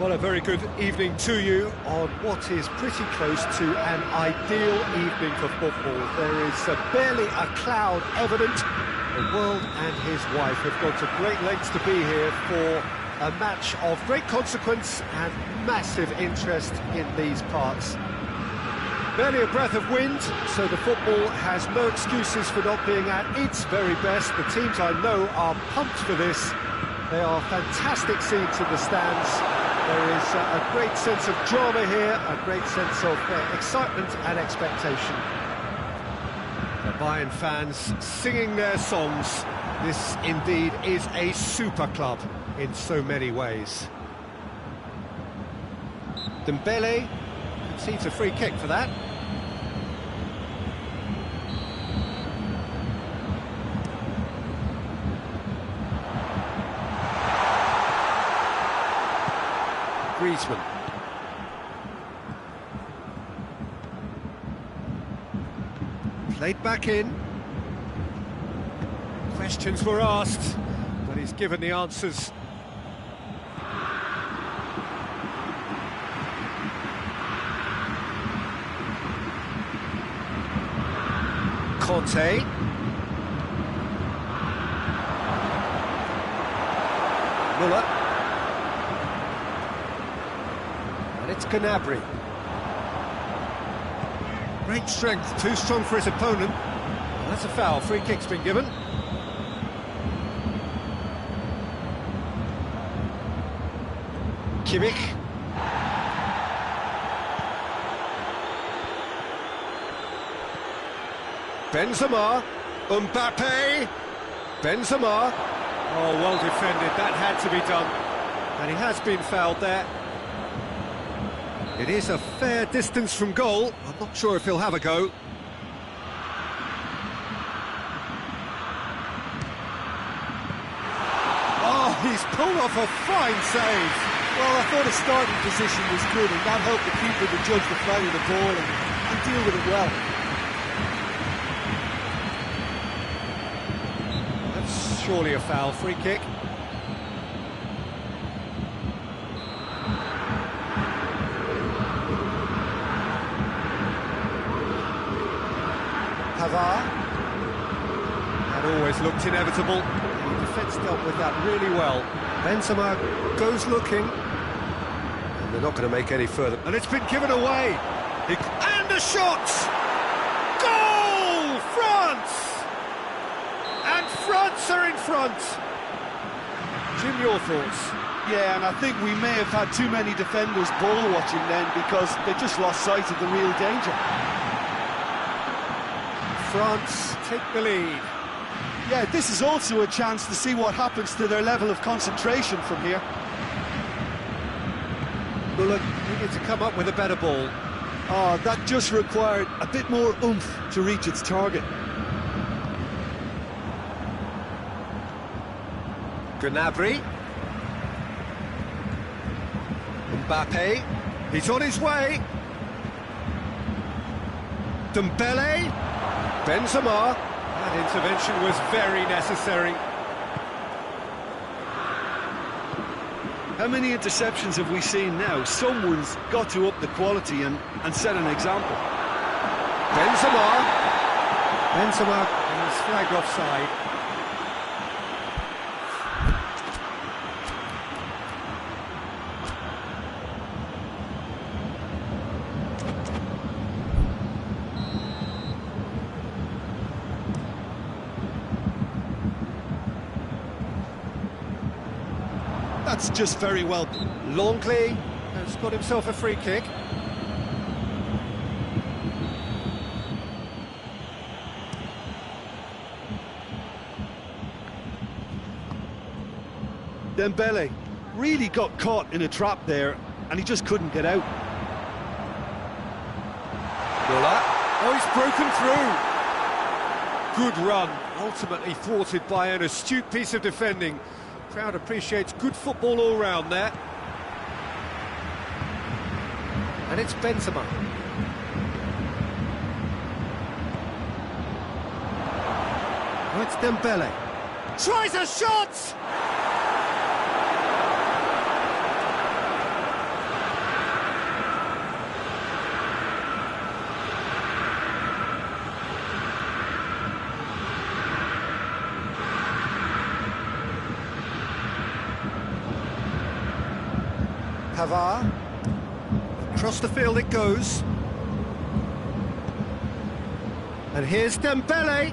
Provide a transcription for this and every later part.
Well, a very good evening to you on what is pretty close to an ideal evening for football. There is barely a cloud evident. The world and his wife have gone to great lengths to be here for a match of great consequence and massive interest in these parts. Barely a breath of wind, so the football has no excuses for not being at its very best. The teams I know are pumped for this. They are fantastic scenes in the stands. There is a great sense of drama here, a great sense of excitement and expectation. The Bayern fans singing their songs. This indeed is a super club in so many ways. Dembele concedes a free kick for that. Griezmann. Played back in. Questions were asked, but he's given the answers. Conte. Muller. And it's Gnabry. Great strength, too strong for his opponent. Well, that's a foul, free kick's been given. Kimmich. Benzema. Mbappe. Benzema. Oh, well defended, that had to be done. And he has been fouled there. It is a fair distance from goal. I'm not sure if he'll have a go. Oh, he's pulled off a fine save. Well, I thought his starting position was good, and that helped the keeper to judge the flight of the ball and deal with it well. That's surely a foul, free kick. Pavard. That always looked inevitable. The defence dealt with that really well. Benzema goes looking. And they're not going to make any further. And it's been given away. And a shot! Goal! France! And France are in front. Jim, your thoughts? Yeah, and I think we may have had too many defenders ball watching then because they just lost sight of the real danger. France take the lead. Yeah, this is also a chance to see what happens to their level of concentration from here. Muller needed to come up with a better ball. Oh, that just required a bit more oomph to reach its target. Gnabry. Mbappe. He's on his way. Dembele. Benzema. That intervention was very necessary. How many interceptions have we seen now? Someone's got to up the quality and set an example. Benzema. Benzema is flagged offside. That's just very well. Longley has got himself a free kick. Dembele really got caught in a trap there, and he just couldn't get out. Muller. Oh, he's broken through. Good run, ultimately thwarted by an astute piece of defending. Crowd appreciates good football all round there. And it's Benzema. Oh, it's Dembele. Tries a shot! Pavard. Across the field it goes. And here's Dembele.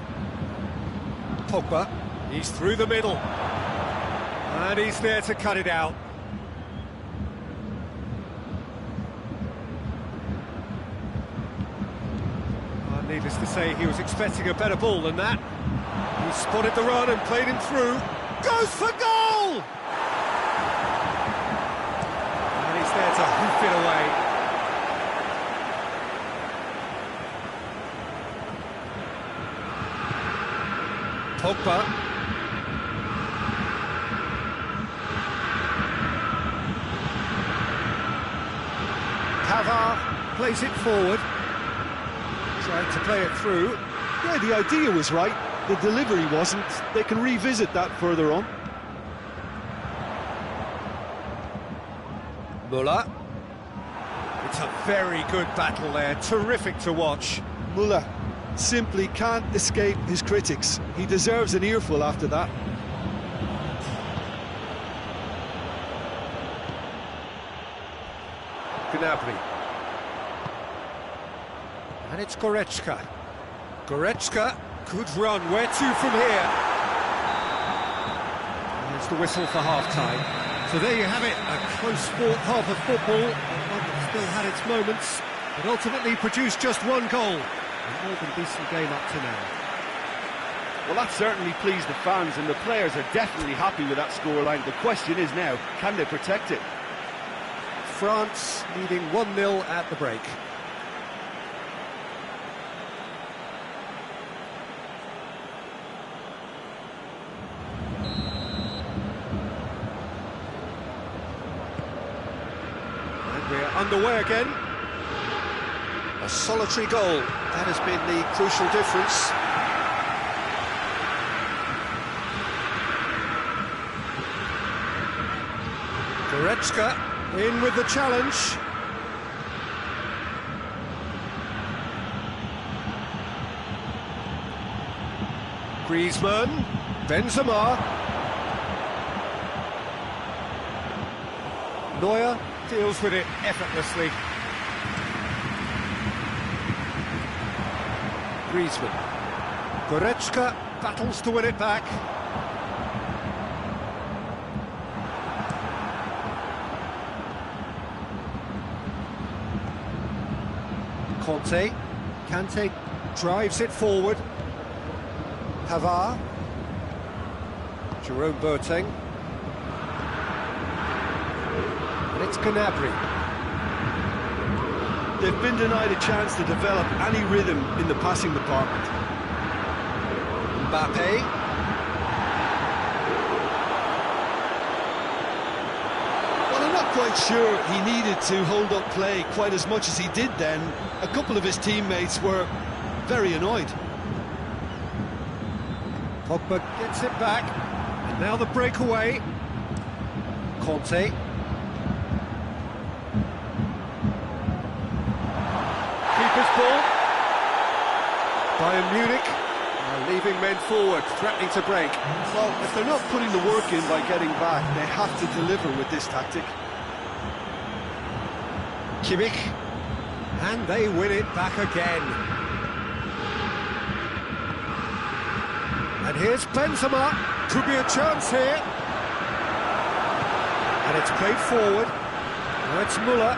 Pogba. He's through the middle. And he's there to cut it out. Needless to say, he was expecting a better ball than that. He spotted the run and played him through. Goes for goal! And he's there to hoof it away. Pogba. Pavard plays it forward. Trying to play it through. Yeah, the idea was right, the delivery wasn't. They can revisit that further on. Muller. It's a very good battle there, terrific to watch. Muller simply can't escape his critics. He deserves an earful after that. Gnabry. And it's Goretzka. Goretzka, good run. Where to from here? There's the whistle for half-time. So there you have it, a close-fought half of football, one that still had its moments, but ultimately produced just one goal. A more than decent game up to now. Well, that certainly pleased the fans, and the players are definitely happy with that scoreline. The question is now, can they protect it? France leading 1-0 at the break. We're underway again. A solitary goal. That has been the crucial difference. Goretzka in with the challenge. Griezmann. Benzema. Neuer deals with it effortlessly. Griezmann. Goretzka battles to win it back. Kante drives it forward. Pavard. Jerome Boateng. And it's Gnabry. They've been denied a chance to develop any rhythm in the passing department. Mbappe. Well, I'm not quite sure he needed to hold up play quite as much as he did then. A couple of his teammates were very annoyed. Pogba gets it back. And now the breakaway. Conte. Keeper's ball. Bayern Munich are leaving men forward, threatening to break. Well, if they're not putting the work in by getting back, they have to deliver with this tactic. Kimmich. And they win it back again. And here's Benzema. Could be a chance here. And it's played forward. Now it's Muller.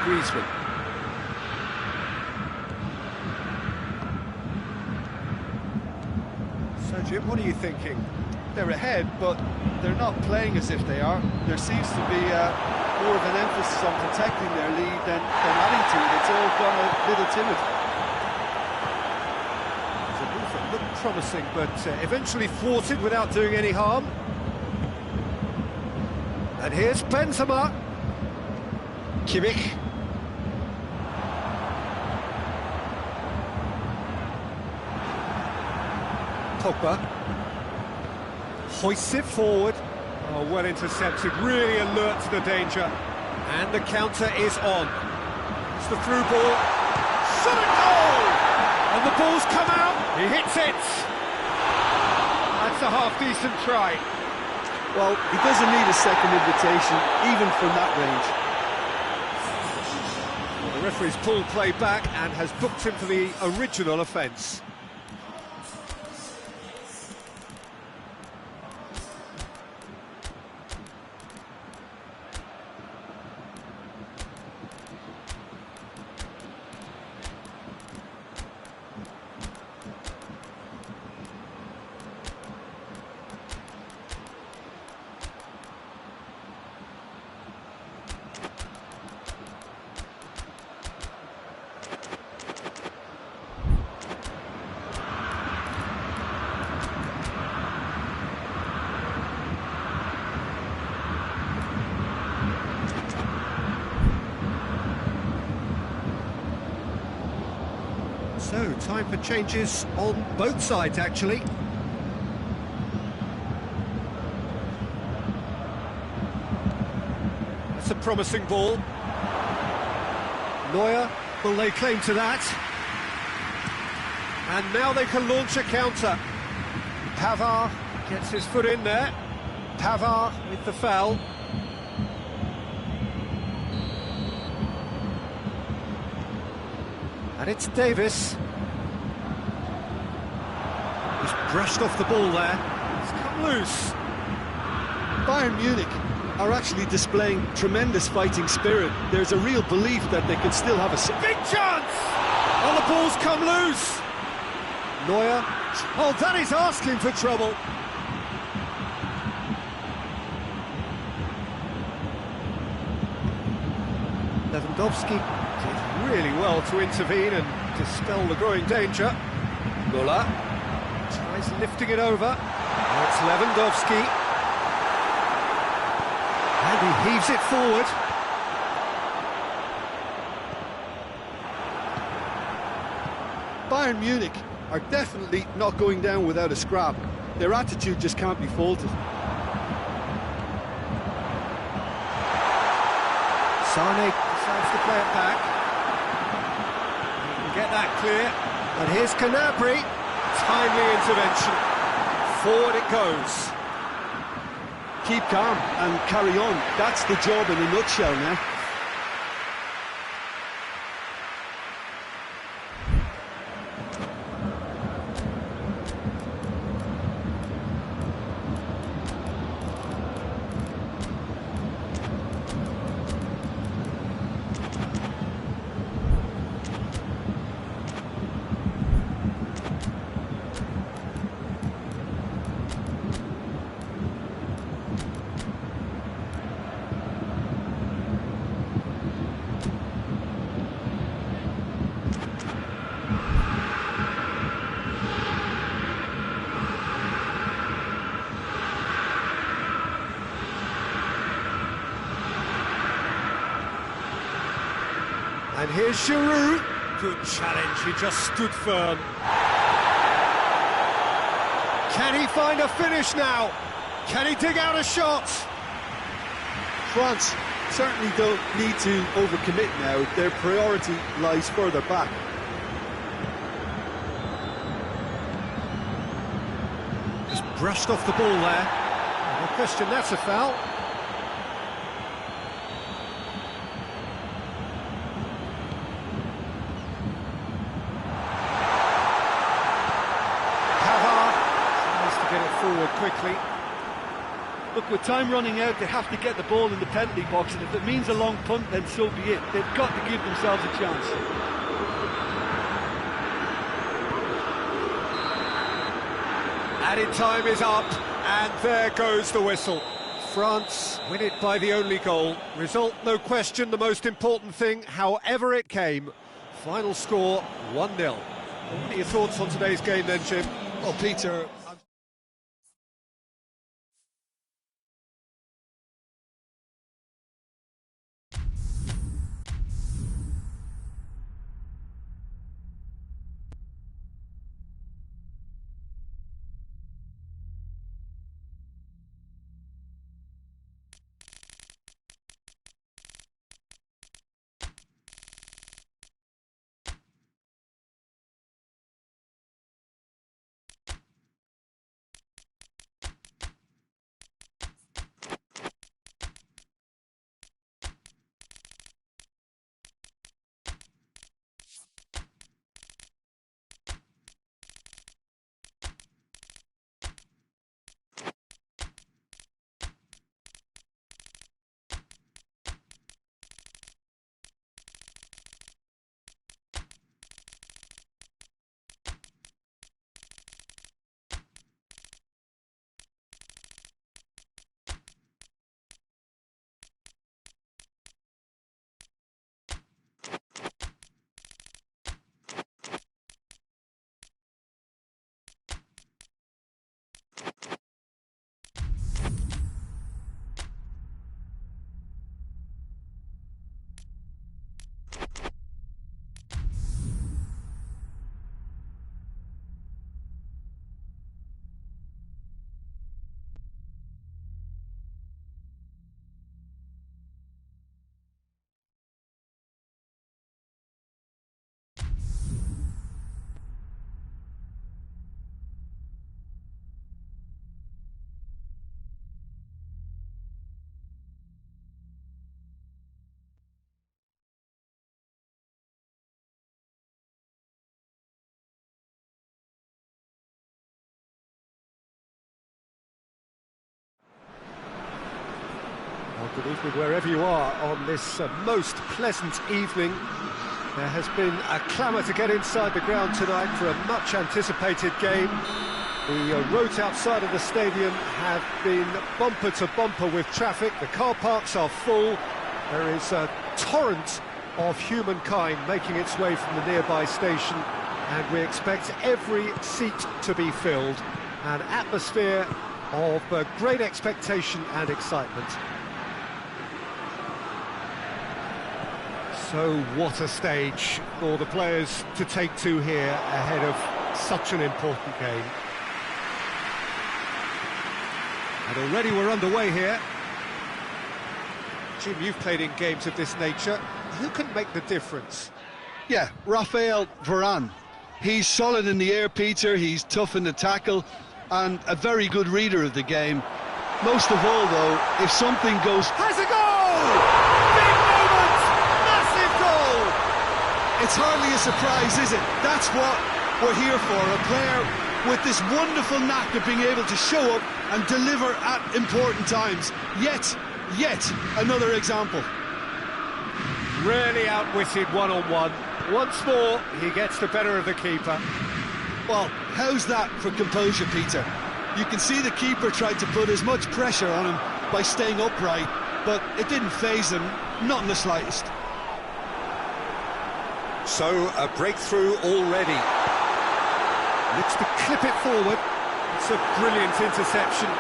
Griezmann. So Jim, what are you thinking? They're ahead, but they're not playing as if they are. There seems to be more of an emphasis on protecting their lead than adding to it. It's all gone a little timid. It's a move that looked promising, but eventually thwarted without doing any harm. And here's Benzema. Kimmich. Pogba. Hoists it forward. Oh, well intercepted, really alert to the danger. And the counter is on. It's the through ball. Shot and goal! And the ball's come out. He hits it. That's a half-decent try. Well, he doesn't need a second invitation, even from that range. The referee's pulled play back and has booked him for the original offence. So, time for changes on both sides, actually. That's a promising ball. Neuer will lay claim to that. And now they can launch a counter. Pavard gets his foot in there. Pavard with the foul. And it's Davis. He's brushed off the ball there. It's come loose. Bayern Munich are actually displaying tremendous fighting spirit. There's a real belief that they can still have a big chance! Oh, the ball's come loose. Neuer. Oh, that is asking for trouble. Lewandowski did really well to intervene and dispel the growing danger. Müller tries lifting it over. Now it's Lewandowski. And he heaves it forward. Bayern Munich are definitely not going down without a scrap. Their attitude just can't be faulted. Sane decides to play it back. He can get that clear. And here's Gnabry. Timely intervention. Forward it goes. Keep calm and carry on. That's the job in a nutshell now. And here's Giroud. Good challenge, he just stood firm. Can he find a finish now? Can he dig out a shot? France certainly don't need to overcommit now. Their priority lies further back. Just brushed off the ball there. No question, that's a foul. Forward quickly. Look, with time running out, they have to get the ball in the penalty box, and if it means a long punt, then so be it. They've got to give themselves a chance. Added time is up, and there goes the whistle. France win it by the only goal. Result, no question, the most important thing, however it came. Final score, 1-0. What are your thoughts on today's game then, Jim? Well, Peter, Good evening wherever you are on this most pleasant evening. There has been a clamour to get inside the ground tonight for a much anticipated game. The roads outside of the stadium have been bumper to bumper with traffic. The car parks are full. There is a torrent of humankind making its way from the nearby station, and we expect every seat to be filled. An atmosphere of great expectation and excitement. So what a stage for the players to take to here ahead of such an important game. And already we're underway here. Jim, you've played in games of this nature. Who can make the difference? Yeah, Raphael Varane. He's solid in the air, Peter. He's tough in the tackle and a very good reader of the game. Most of all, though, if something goes... Has a goal! It's hardly a surprise, is it? That's what we're here for, a player with this wonderful knack of being able to show up and deliver at important times. Yet another example. Really outwitted one-on-one. Once more, he gets the better of the keeper. Well, how's that for composure, Peter? You can see the keeper tried to put as much pressure on him by staying upright, but it didn't faze him, not in the slightest. So, a breakthrough already. Looks to clip it forward. It's a brilliant interception.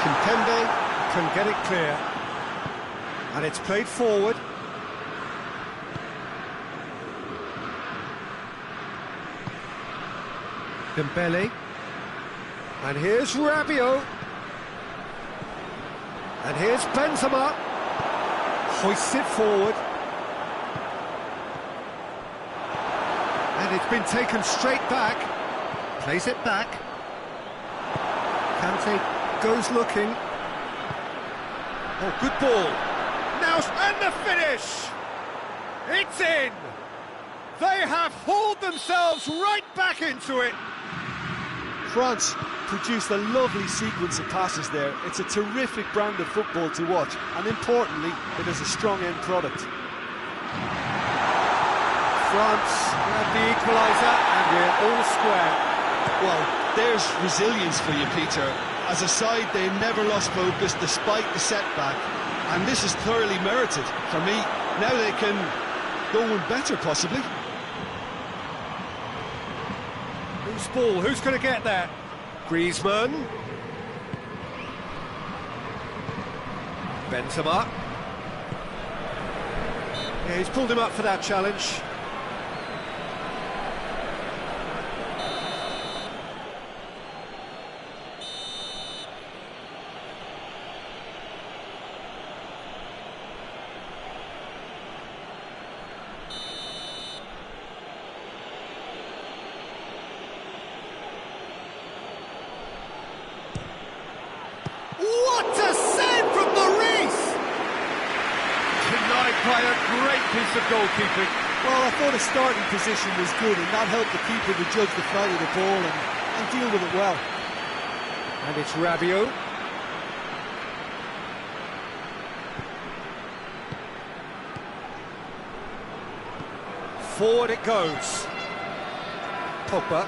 Kimpembe can get it clear. And it's played forward. Dembele. And here's Rabiot. And here's Benzema, hoists it forward. And it's been taken straight back, plays it back. Kante goes looking. Oh, good ball. Now, and the finish! It's in! They have hauled themselves right back into it. France produced a lovely sequence of passes there. It's a terrific brand of football to watch, and importantly, it is a strong end product. France have the equaliser, and we're all square. Well, there's resilience for you, Peter. As a side, they never lost focus despite the setback, and this is thoroughly merited for me. Now they can go one better, possibly. Whose ball? Who's going to get that? Griezmann. Benzema. Yeah, he's pulled him up for that challenge. What a save from the Reese! Denied by a great piece of goalkeeping. Well, I thought his starting position was good, and that helped the keeper to judge the flight of the ball and deal with it well. And it's Rabiot. Forward it goes. Pogba.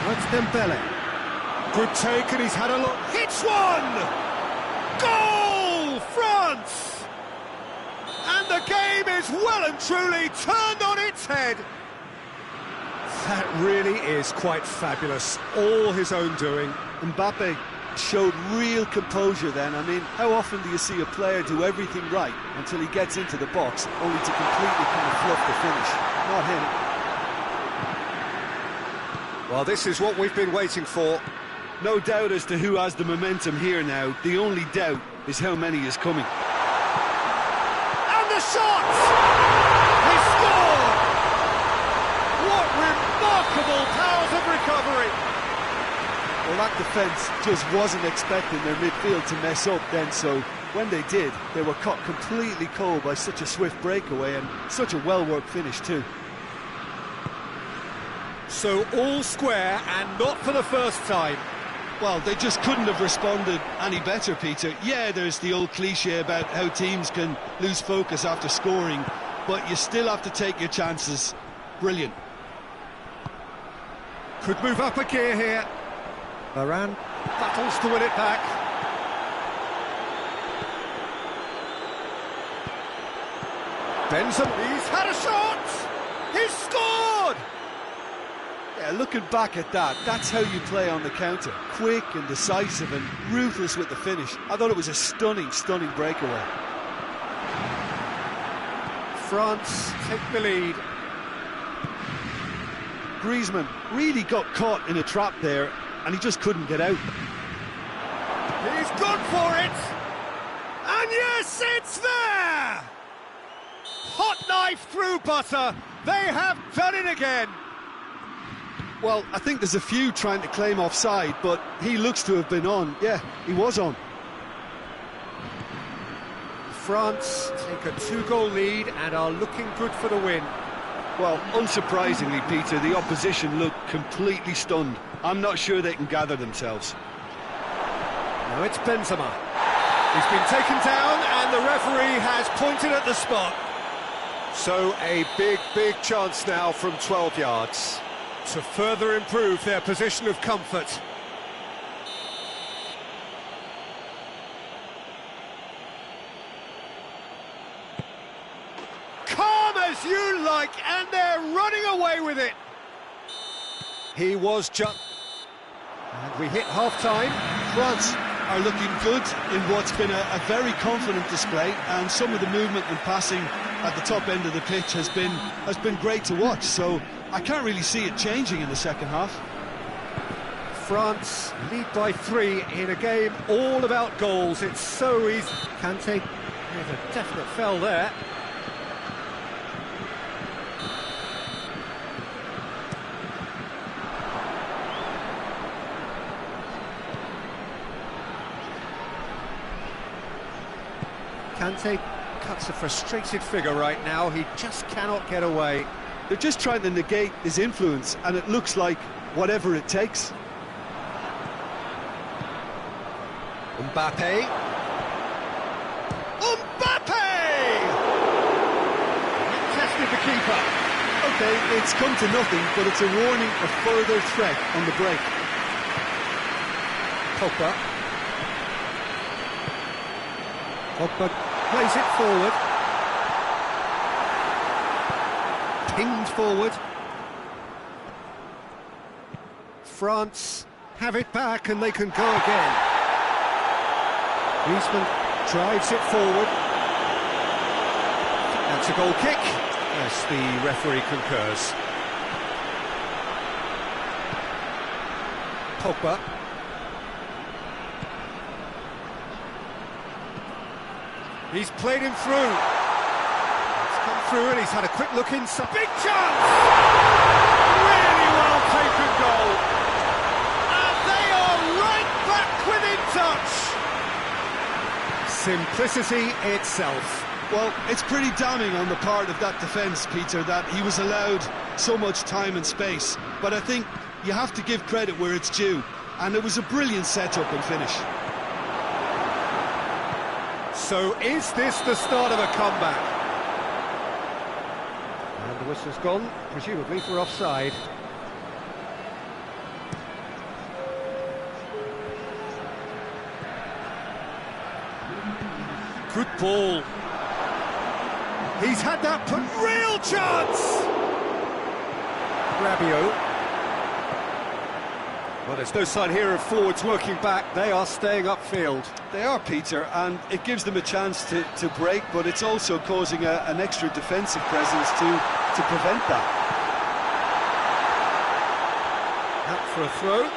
That's Dembele. Good take, and he's had a look. Hits one! Goal, France! And the game is well and truly turned on its head. That really is quite fabulous. All his own doing. Mbappe showed real composure then. I mean, how often do you see a player do everything right until he gets into the box, only to completely kind of fluff the finish? Not him. Well, this is what we've been waiting for. No doubt as to who has the momentum here now. The only doubt is how many is coming. And the shot! He scored! What remarkable powers of recovery! Well, that defence just wasn't expecting their midfield to mess up then, so when they did, they were caught completely cold by such a swift breakaway and such a well-worked finish too. So all square, and not for the first time. Well, they just couldn't have responded any better, Peter. Yeah, there's the old cliche about how teams can lose focus after scoring, but you still have to take your chances. Brilliant. Could move up a gear here. Varane battles to win it back. Benzema, he's had a shot! He's scored! Yeah, looking back at that, that's how you play on the counter. Quick and decisive and ruthless with the finish. I thought it was a stunning, stunning breakaway. France take the lead. Griezmann really got caught in a trap there, and he just couldn't get out. He's gone for it! And yes, it's there! Hot knife through butter. They have done it again. Well, I think there's a few trying to claim offside, but he looks to have been on. Yeah, he was on. France take a 2-goal lead and are looking good for the win. Well, unsurprisingly, Peter, the opposition look completely stunned. I'm not sure they can gather themselves. Now it's Benzema. He's been taken down and the referee has pointed at the spot. So a big, big chance now from 12 yards to further improve their position of comfort. Calm as you like, and they're running away with it. He was just... And we hit half-time. France are looking good in what's been a very confident display, and some of the movement and passing at the top end of the pitch has been great to watch, so I can't really see it changing in the second half. France lead by 3 in a game all about goals. It's so easy. Kante, there's a definite foul there. Kante cuts a frustrated figure right now. He just cannot get away. They're just trying to negate his influence, and it looks like whatever it takes. Mbappe. Mbappe! Tested the keeper. Okay, it's come to nothing, but it's a warning of further threat on the break. Pogba. Pogba plays it forward. Pinged forward. France have it back and they can go again. Griezmann drives it forward. That's a goal kick, as the referee concurs. Pogba. He's played him through. He's come through and he's had a quick look inside. Big chance! Really well taken goal. And they are right back within touch. Simplicity itself. Well, it's pretty damning on the part of that defence, Peter, that he was allowed so much time and space. But I think you have to give credit where it's due. And it was a brilliant setup and finish. So is this the start of a comeback? And the whistle's gone, presumably for offside. Good ball. He's had that real chance! Rabiot. Well, there's no sign here of forwards working back. They are staying upfield. They are, Peter, and it gives them a chance to break, but it's also causing an extra defensive presence to prevent that. Out for a throw.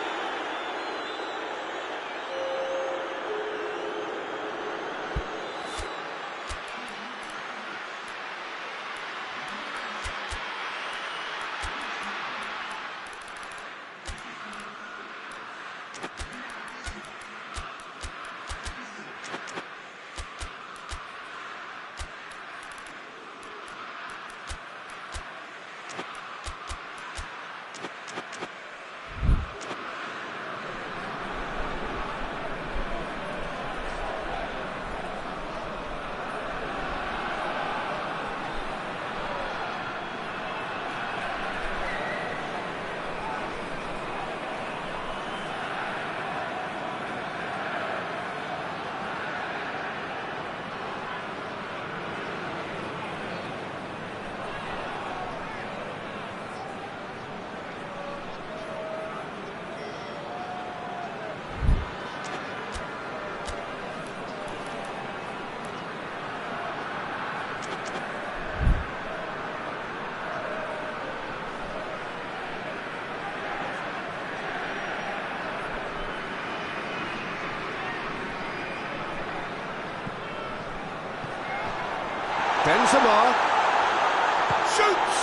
Benzema shoots.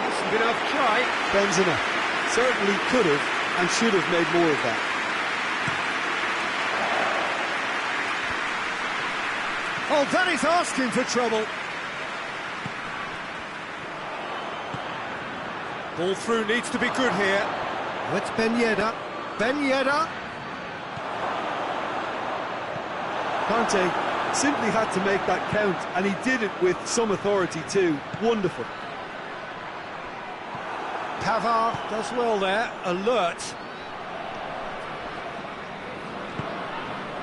Hasn't been able to try. Benzema certainly could have and should have made more of that. Oh, that is asking for trouble. Ball through needs to be good here. Oh, it's Ben Yedder. Ben Yedder. Conte simply had to make that count, and he did it with some authority too. Wonderful. Pavard does well there, alert.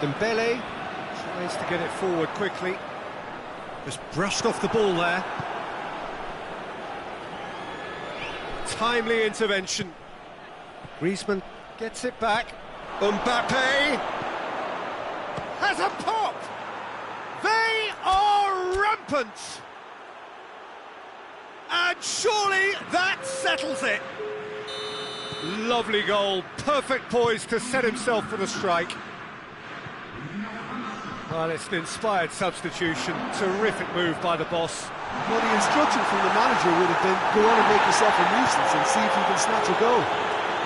Dembele tries to get it forward quickly. Just brushed off the ball there. Timely intervention. Griezmann gets it back. Mbappe has a pop! They are rampant! And surely that settles it. Lovely goal, perfect poise to set himself for the strike. Well, it's an inspired substitution, terrific move by the boss. Well, the instruction from the manager would have been, go on and make yourself a nuisance and see if you can snatch a goal.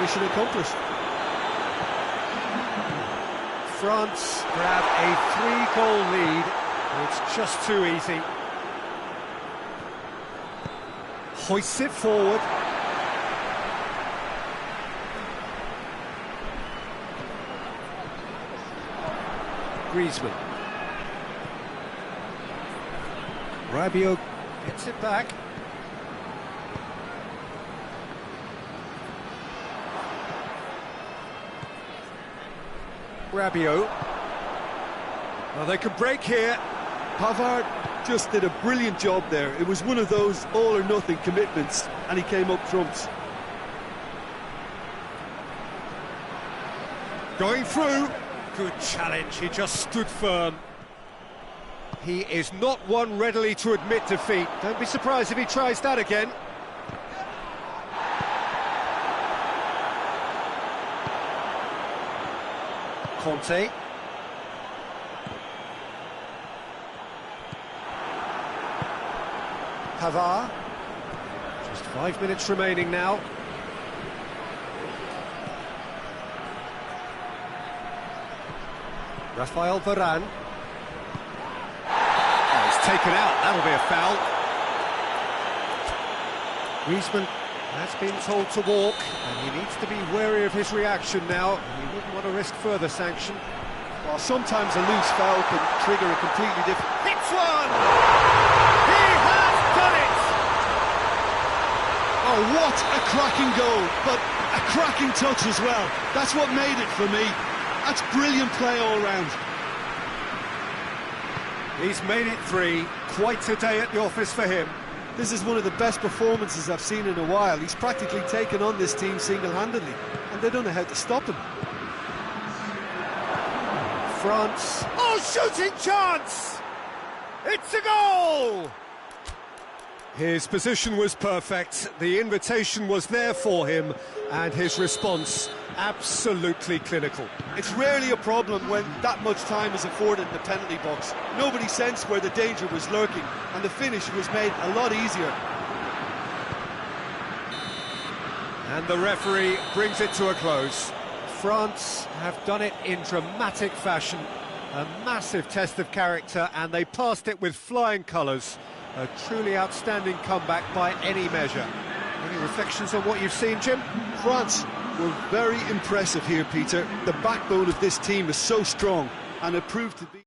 Mission accomplished. France grab a 3-goal lead. It's just too easy. Hoists it forward. Griezmann. Rabiot gets it back. Rabiot. Well, they can break here. Pavard just did a brilliant job there. It was one of those all-or-nothing commitments, and he came up trumps. Going through. Good challenge, he just stood firm. He is not one readily to admit defeat. Don't be surprised if he tries that again. Conte. Pavard. Just 5 minutes remaining now. Rafael Varane. Oh, he's taken out, that'll be a foul. Griezmann has been told to walk, and he needs to be wary of his reaction now. He wouldn't want to risk further sanction. Well, sometimes a loose foul can trigger a completely different... Hits one! He has done it! Oh, what a cracking goal, but a cracking touch as well. That's what made it for me. That's brilliant play all round. He's made it 3. Quite a day at the office for him. This is one of the best performances I've seen in a while. He's practically taken on this team single-handedly, and they don't know how to stop him. France. Oh, shooting chance! It's a goal! His position was perfect, the invitation was there for him, and his response absolutely clinical. It's rarely a problem when that much time is afforded in the penalty box. Nobody sensed where the danger was lurking, and the finish was made a lot easier. And the referee brings it to a close. France have done it in dramatic fashion, a massive test of character, and they passed it with flying colours. A truly outstanding comeback by any measure. Any reflections on what you've seen, Jim? France were very impressive here, Peter. The backbone of this team is so strong, and it proved to be...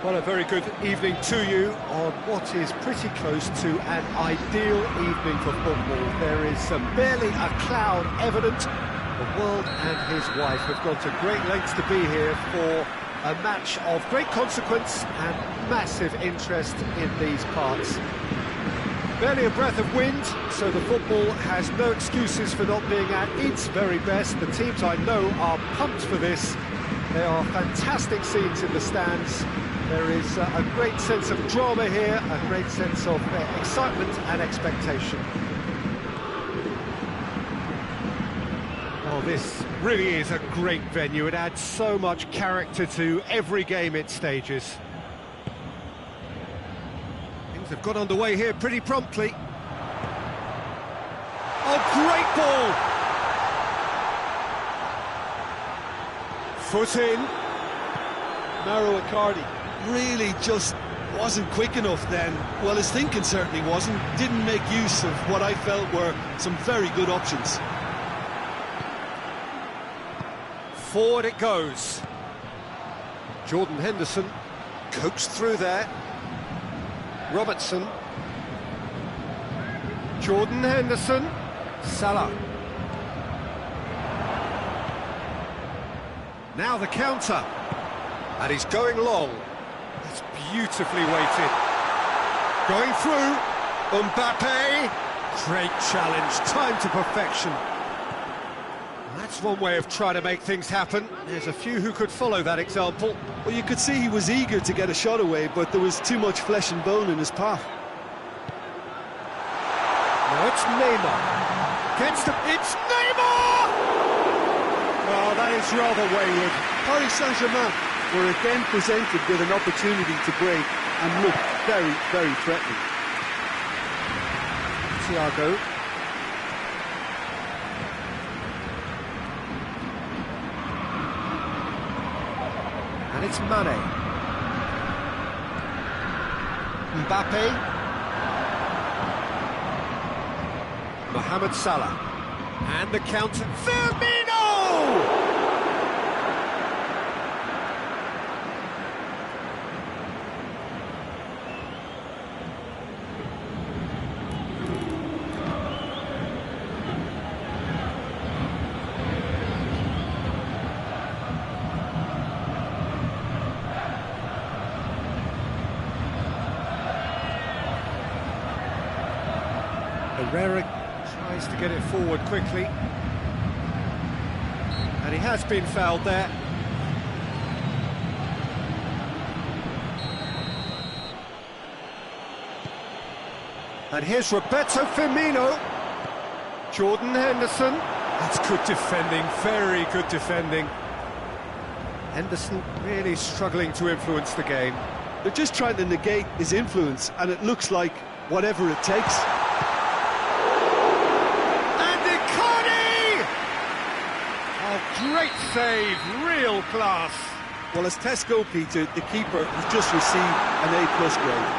Well, a very good evening to you on what is pretty close to an ideal evening for football. There is barely a cloud evident. The world and his wife have gone to great lengths to be here for a match of great consequence and massive interest in these parts. Barely a breath of wind, so the football has no excuses for not being at its very best. The teams I know are pumped for this. There are fantastic scenes in the stands. There is a great sense of drama here, a great sense of excitement and expectation. Oh, this really is a great venue. It adds so much character to every game it stages. Things have got underway here pretty promptly. Oh, great ball! Foot in. Hayk really just wasn't quick enough then. Well, his thinking certainly wasn't. Didn't make use of what I felt were some very good options. Forward it goes. Jordan Henderson coaxed through there. Robertson. Jordan Henderson. Salah. Now the counter. And he's going long. It's beautifully weighted. Going through. Mbappe. Great challenge. Time to perfection. That's one way of trying to make things happen. There's a few who could follow that example. Well, you could see he was eager to get a shot away, but there was too much flesh and bone in his path. Now it's Neymar. It's Neymar! Oh, that is rather wayward. Paris Saint-Germain were again presented with an opportunity to break and looked very, very threatening. Thiago. And it's Mane. Mbappe. Mohamed Salah. And the counter. Firmino! Herrera tries to get it forward quickly. And he has been fouled there. And here's Roberto Firmino. Jordan Henderson. That's good defending, very good defending. Henderson really struggling to influence the game. They're just trying to negate his influence, and it looks like whatever it takes. Great save, real class. Well, as tests go, Peter, the keeper has just received an A+ grade.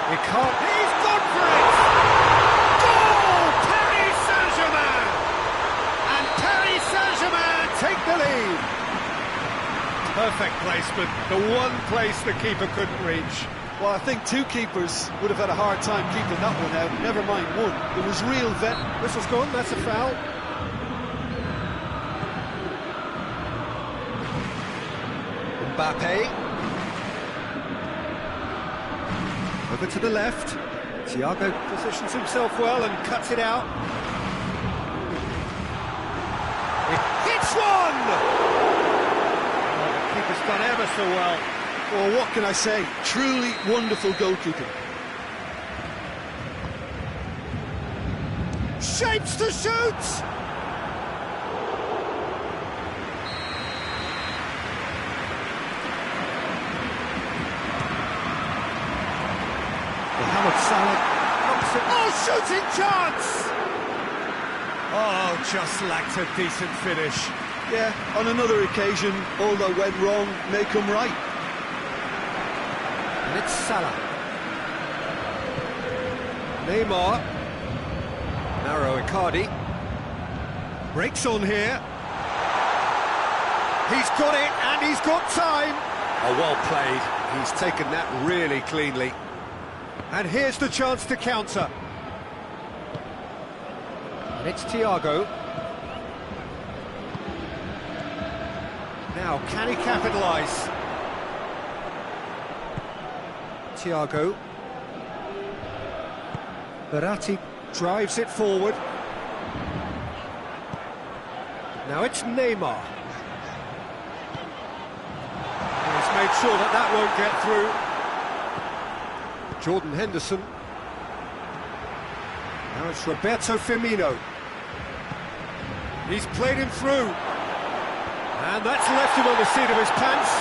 He can't. He's gone for it! Goal! Paris Saint-Germain! And Paris Saint-Germain take the lead. Perfect placement, the one place the keeper couldn't reach. Well, I think two keepers would have had a hard time keeping that one out, never mind one. It was real vet. Whistle's gone, that's a foul. Mbappe. Over to the left. Thiago positions himself well and cuts it out. It hits one! Oh, the keeper's done ever so well. Well, what can I say? Truly wonderful goalkeeping. Shapes to shoot! Mohamed Salah knocks it. Oh, shooting chance! Oh, just lacked a decent finish. Yeah, on another occasion, all that went wrong may come right. And it's Salah. Neymar. Narrow Icardi. Breaks on here. He's got it, and he's got time. Oh, well played. He's taken that really cleanly. And here's the chance to counter. And it's Thiago. Now, can he capitalise? Thiago. Verratti drives it forward. Now it's Neymar. He's made sure that that won't get through. Jordan Henderson. Now it's Roberto Firmino. He's played him through. And that's left him on the seat of his pants.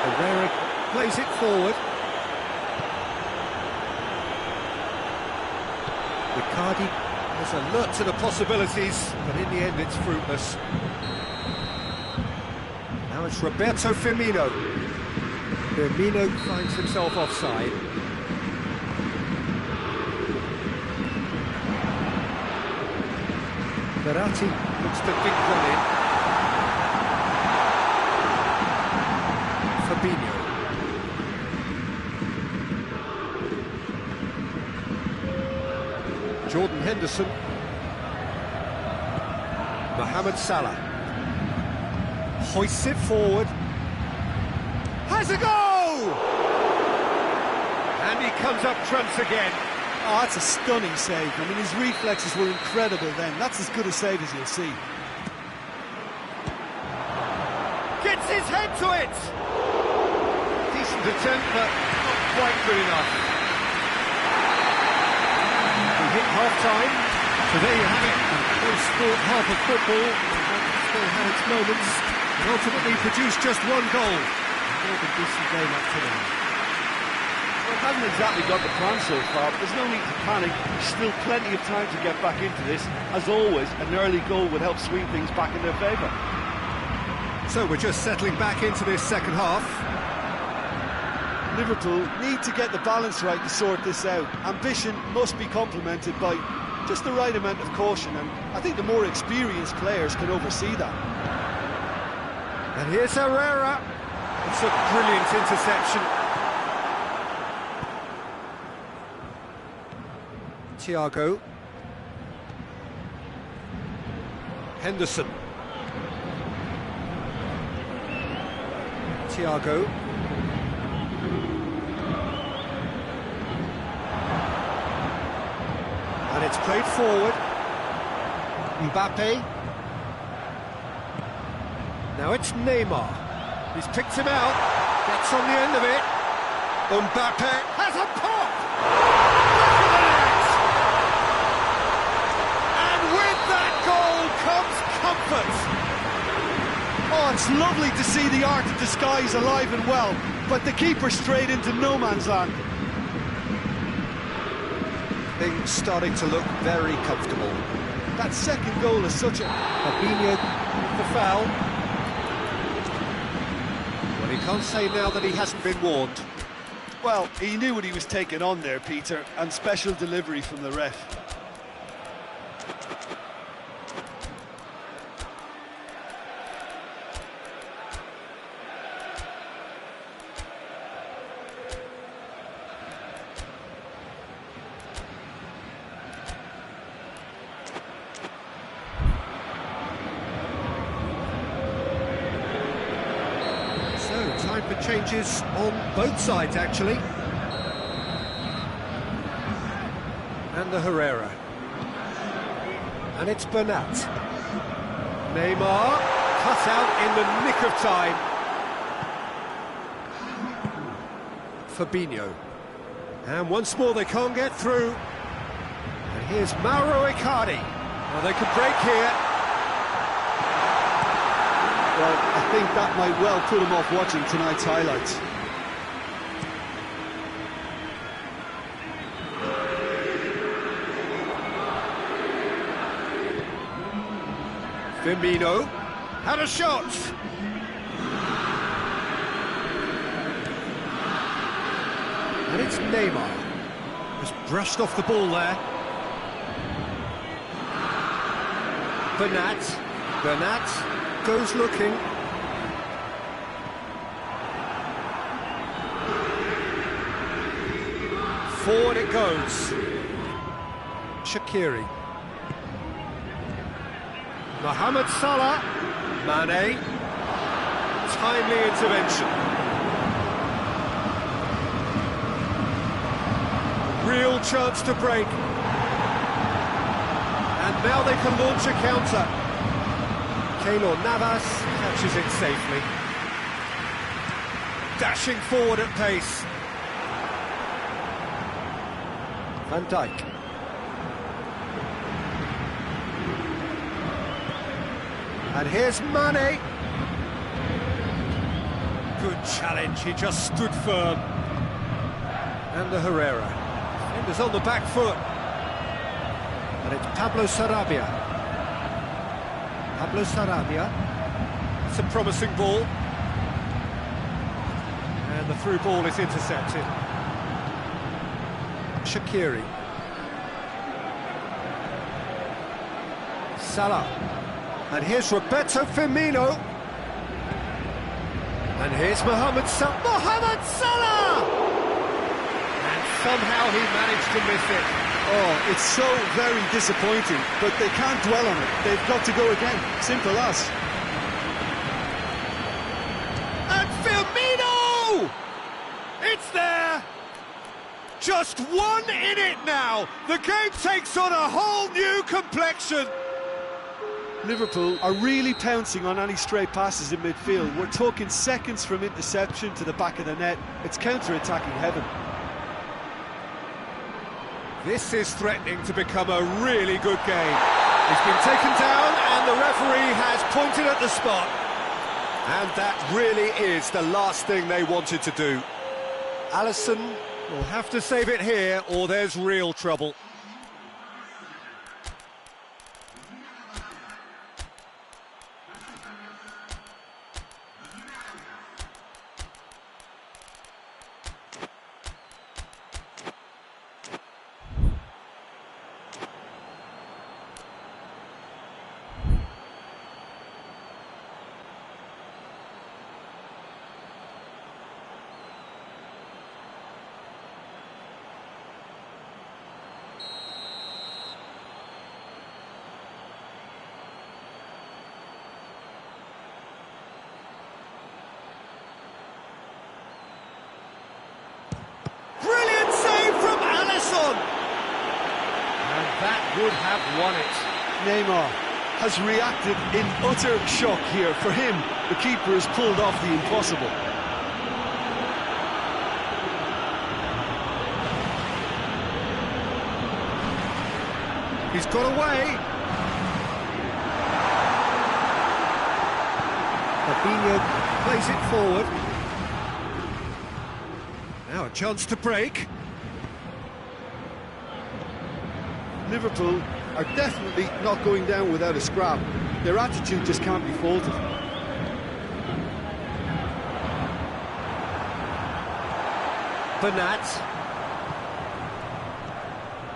Herrera plays it forward. Icardi is alert to the possibilities, but in the end it's fruitless. Now it's Roberto Firmino. Firmino finds himself offside. Verratti looks to dink one in. Fabinho. Jordan Henderson. Mohamed Salah. Hoists it forward. Has a go! And he comes up trumps again. Oh, that's a stunning save. I mean, his reflexes were incredible then. That's as good a save as you'll see. Gets his head to it! Decent attempt, but not quite good enough. We hit half-time, so there you have it. Close sport half of football, but still had its moments, and ultimately produced just one goal. A more than decent game up to now. Well, it hasn't exactly got the plan so far, but there's no need to panic. There's still plenty of time to get back into this. As always, an early goal would help swing things back in their favour. So we're just settling back into this second half. Liverpool need to get the balance right to sort this out. Ambition must be complemented by just the right amount of caution, and I think the more experienced players can oversee that. And here's Herrera. It's a brilliant interception. Thiago. Henderson. Thiago. And it's played forward. Mbappe. Now it's Neymar. He's picked him out. Gets on the end of it. Mbappe has a pop! And with that goal comes comfort. Oh, it's lovely to see the art of disguise alive and well, but the keeper straight into no man's land. Things starting to look very comfortable. That second goal is such a... Fabinho, the foul. Well, he can't say now that he hasn't been warned. Well, he knew what he was taking on there, Peter, and special delivery from the ref. Time for changes on both sides, actually. And the Herrera. And it's Bernat. Neymar, cut out in the nick of time. Fabinho. And once more they can't get through. And here's Mauro Icardi. Well, they could break here. Well, I think that might well put him off watching tonight's highlights. Firmino had a shot. And it's Neymar. Just brushed off the ball there. Bernat. goes looking. Forward it goes. Shaqiri. Mohamed Salah. Mane. Timely intervention. Real chance to break. And now they can launch a counter. Keylor Navas catches it safely. Dashing forward at pace. Van Dijk. And here's Mane. Good challenge, he just stood firm. And the Herrera. Defenders on the back foot. And it's Pablo Sarabia. Pablo Sarabia. It's a promising ball. And the through ball is intercepted. Shaqiri. Salah. And here's Roberto Firmino. And here's Mohamed Salah. Mohamed Salah! And somehow he managed to miss it. Oh, it's so very disappointing, but they can't dwell on it. They've got to go again. Simple as. And Firmino! It's there! Just one in it now. The game takes on a whole new complexion. Liverpool are really pouncing on any stray passes in midfield. We're talking seconds from interception to the back of the net. It's counter-attacking heaven. This is threatening to become a really good game. He's been taken down and the referee has pointed at the spot. And that really is the last thing they wanted to do. Alisson will have to save it here or there's real trouble. That would have won it. Neymar has reacted in utter shock here. For him, the keeper has pulled off the impossible. He's got away. Fabinho plays it forward. Now a chance to break. Liverpool are definitely not going down without a scrap. Their attitude just can't be faulted. Bernat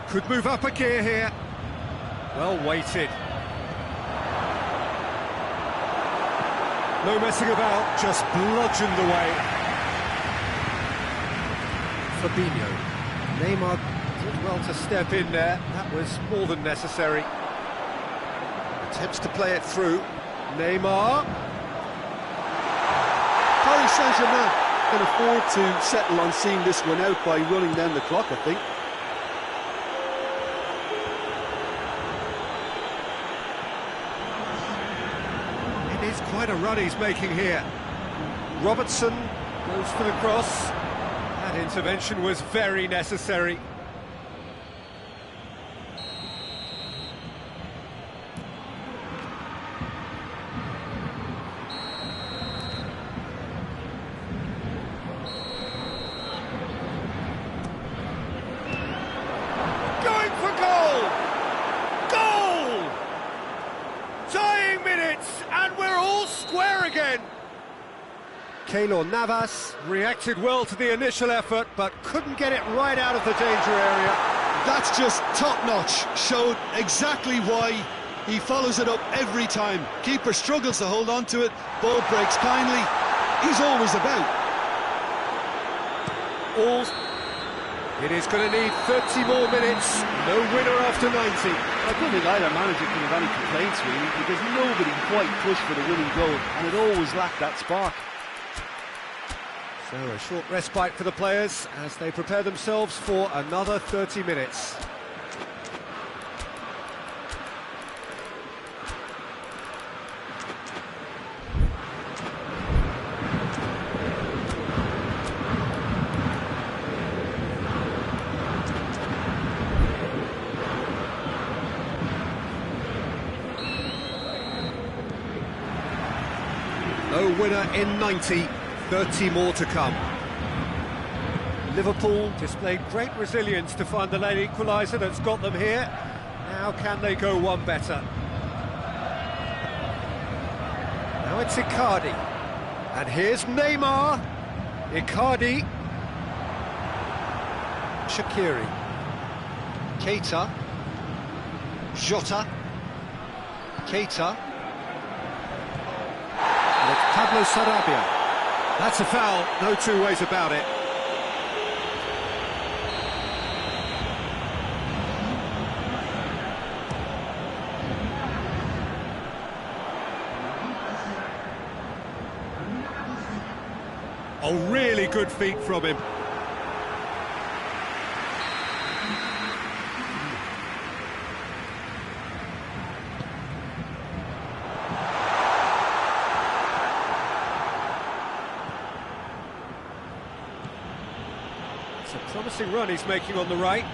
could move up a gear here. Well weighted. No messing about, just bludgeoned away. Fabinho. Neymar did well to step in there. That was more than necessary. Attempts to play it through. Neymar. Paris Saint-Germain can afford to settle on seeing this one out by running down the clock, I think. It is quite a run he's making here. Robertson goes for the cross. That intervention was very necessary. Going for goal! Goal! Dying minutes, and we're all square again. Keylor Navas reacted well to the initial effort, but couldn't get it right out of the danger area. That's just top-notch. Showed exactly why He follows it up every time. Keeper struggles to hold on to it. Ball breaks kindly. He's always about. It is going to need 30 more minutes. No winner after 90. I don't think either manager can have any complaints, really, because nobody quite pushed for the winning goal, and it always lacked that spark. So a short respite for the players as they prepare themselves for another 30 minutes. No winner in 90, 30 more to come. Liverpool displayed great resilience to find the late equaliser that's got them here. Now can they go one better? Now it's Icardi. And here's Neymar. Icardi. Shaqiri. Keita. Jota. Keita. And it's Pablo Sarabia. That's a foul, no two ways about it. Oh, really good feet from him. It's a promising run he's making on the right.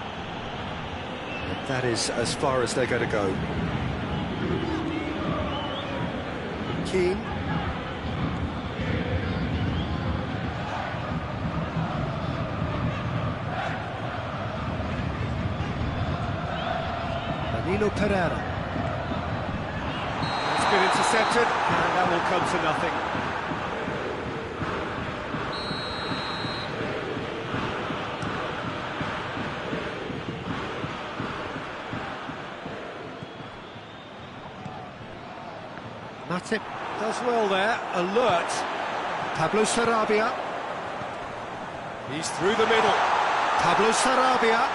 That is as far as they're going to go. Keane. Danilo Pereira. It's been intercepted, and that will come to nothing. Matip does well there, alert. Pablo Sarabia. He's through the middle. Pablo Sarabia.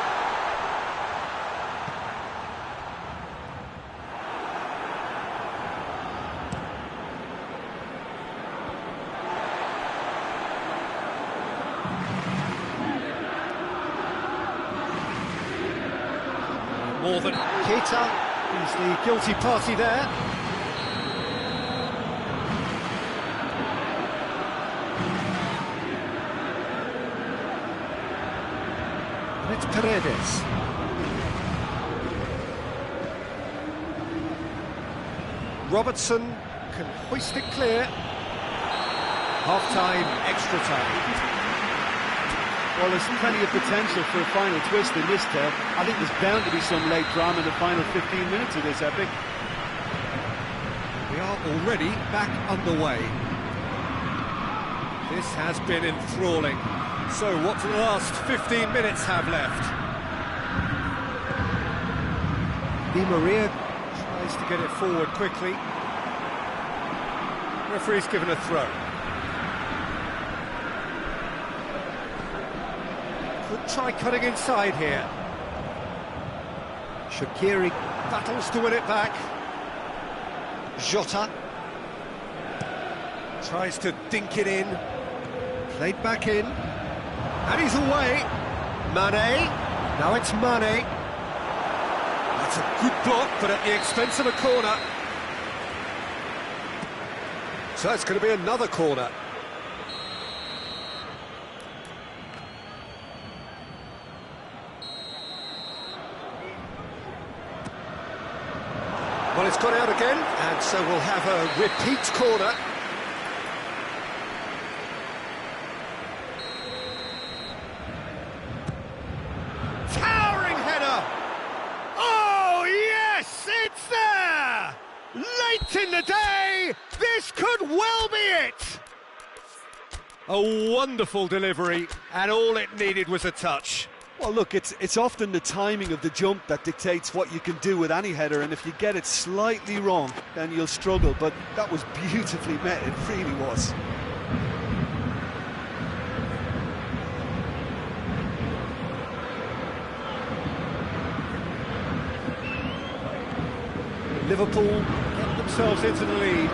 More than Keita. He's the guilty party there. It's Paredes. Robertson can hoist it clear. Half-time, extra time. Well, there's plenty of potential for a final twist in this tale. I think there's bound to be some late drama in the final 15 minutes of this epic. We are already back underway. This has been enthralling. So, what do the last 15 minutes have left? Di Maria tries to get it forward quickly. Referee's given a throw. Could try cutting inside here. Shaqiri battles to win it back. Jota tries to dink it in. Played back in. And he's away. Mane. Now it's Mane. That's a good block, but at the expense of a corner. So it's going to be another corner. Well, it's gone out again, and so we'll have a repeat corner. Late in the day, this could well be it! A wonderful delivery, and all it needed was a touch. Well, look, it's often the timing of the jump that dictates what you can do with any header, and if you get it slightly wrong, then you'll struggle. But that was beautifully met, it really was. Liverpool get themselves into the lead.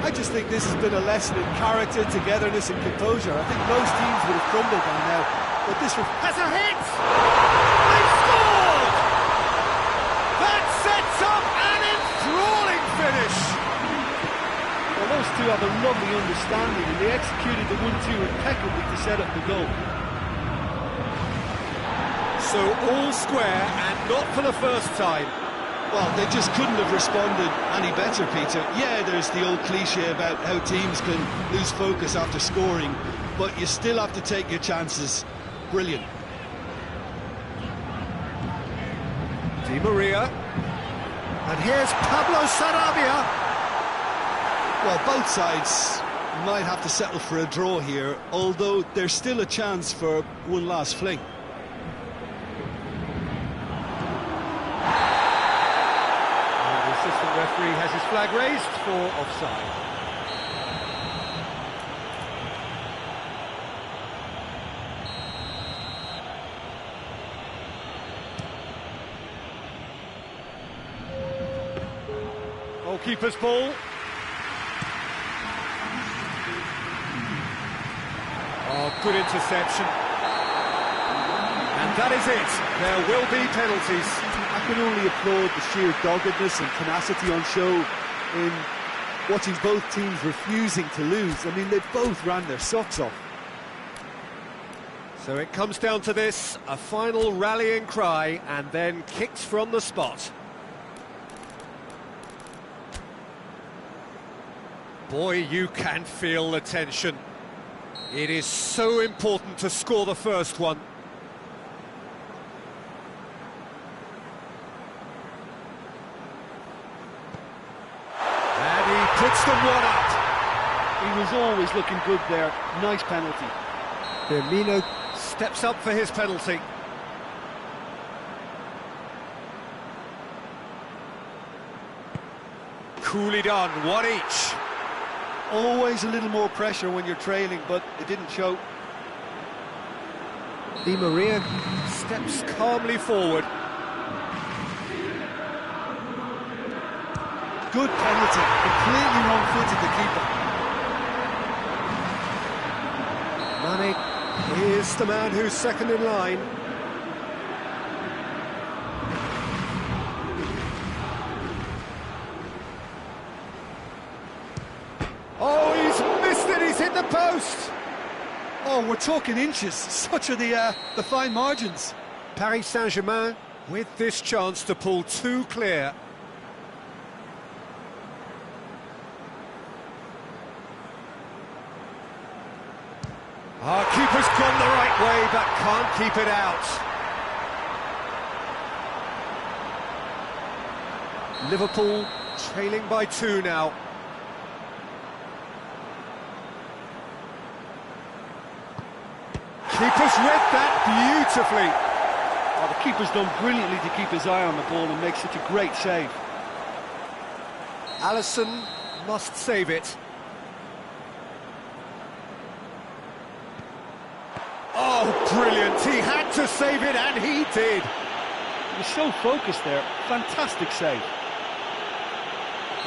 I just think this has been a lesson in character, togetherness and composure. I think most teams would have crumbled by now, but this has a hit! They've scored! That sets up an enthralling finish! Well, those two have a lovely understanding, and they executed the 1-2 impeccably to set up the goal. So all square, and not for the first time. Well, they just couldn't have responded any better, Peter. Yeah, there's the old cliche about how teams can lose focus after scoring, but you still have to take your chances. Brilliant. Di Maria. And here's Pablo Sarabia. Well, both sides might have to settle for a draw here, although there's still a chance for one last fling. The referee has his flag raised for offside. Goalkeeper's ball. Oh, good interception. And that is it. There will be penalties. I can only applaud the sheer doggedness and tenacity on show in watching both teams refusing to lose. I mean, they both ran their socks off. So it comes down to this, a final rallying cry, and then kicks from the spot. Boy, you can feel the tension. It is so important to score the first one. Puts them one up. He was always looking good there. Nice penalty. Firmino steps up for his penalty. Coolly done, one each. Always a little more pressure when you're trailing, but it didn't show. Di Maria steps calmly forward. Good penalty, completely wrong-footed the keeper. Mane is the man who's second in line. Oh, he's missed it, he's hit the post! Oh, we're talking inches, such are the fine margins. Paris Saint-Germain with this chance to pull two clear. Our keeper's gone the right way, but can't keep it out. Liverpool trailing by 2 now. Keeper's read that beautifully. Oh, the keeper's done brilliantly to keep his eye on the ball and make such a great save. Alisson must save it. Oh, brilliant! He had to save it, and he did. He was so focused there. Fantastic save.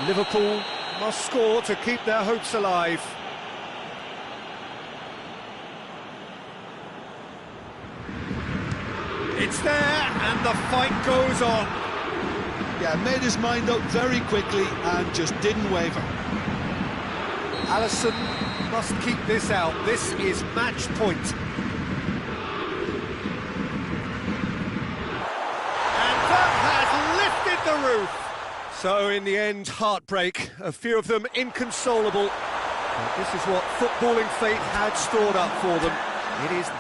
Liverpool must score to keep their hopes alive. It's there, and the fight goes on. Yeah, made his mind up very quickly and just didn't waver. Alisson must keep this out. This is match point. The roof. So in the end, heartbreak, a few of them inconsolable. But this is what footballing fate had stored up for them. It is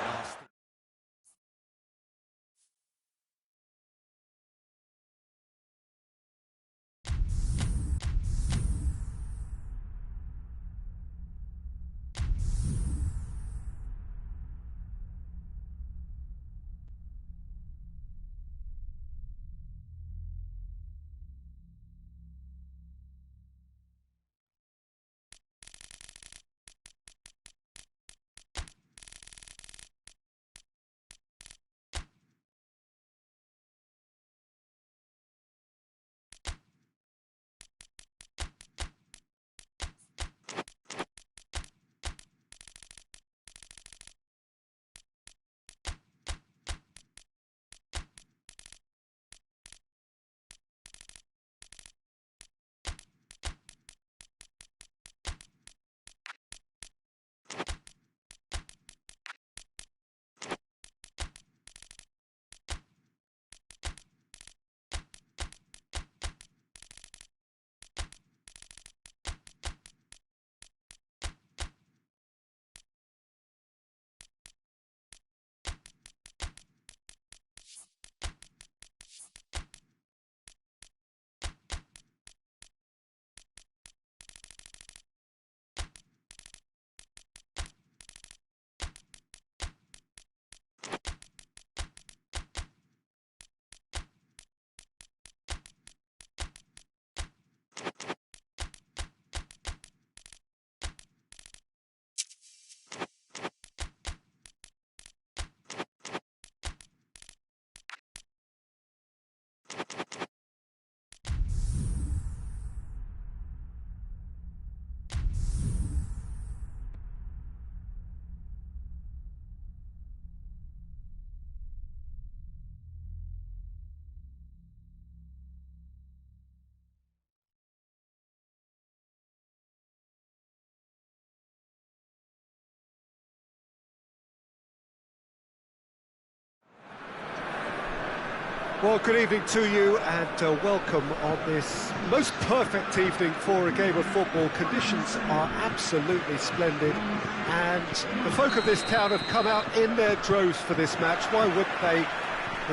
Well, good evening to you and welcome on this most perfect evening for a game of football. Conditions are absolutely splendid and the folk of this town have come out in their droves for this match. Why wouldn't they?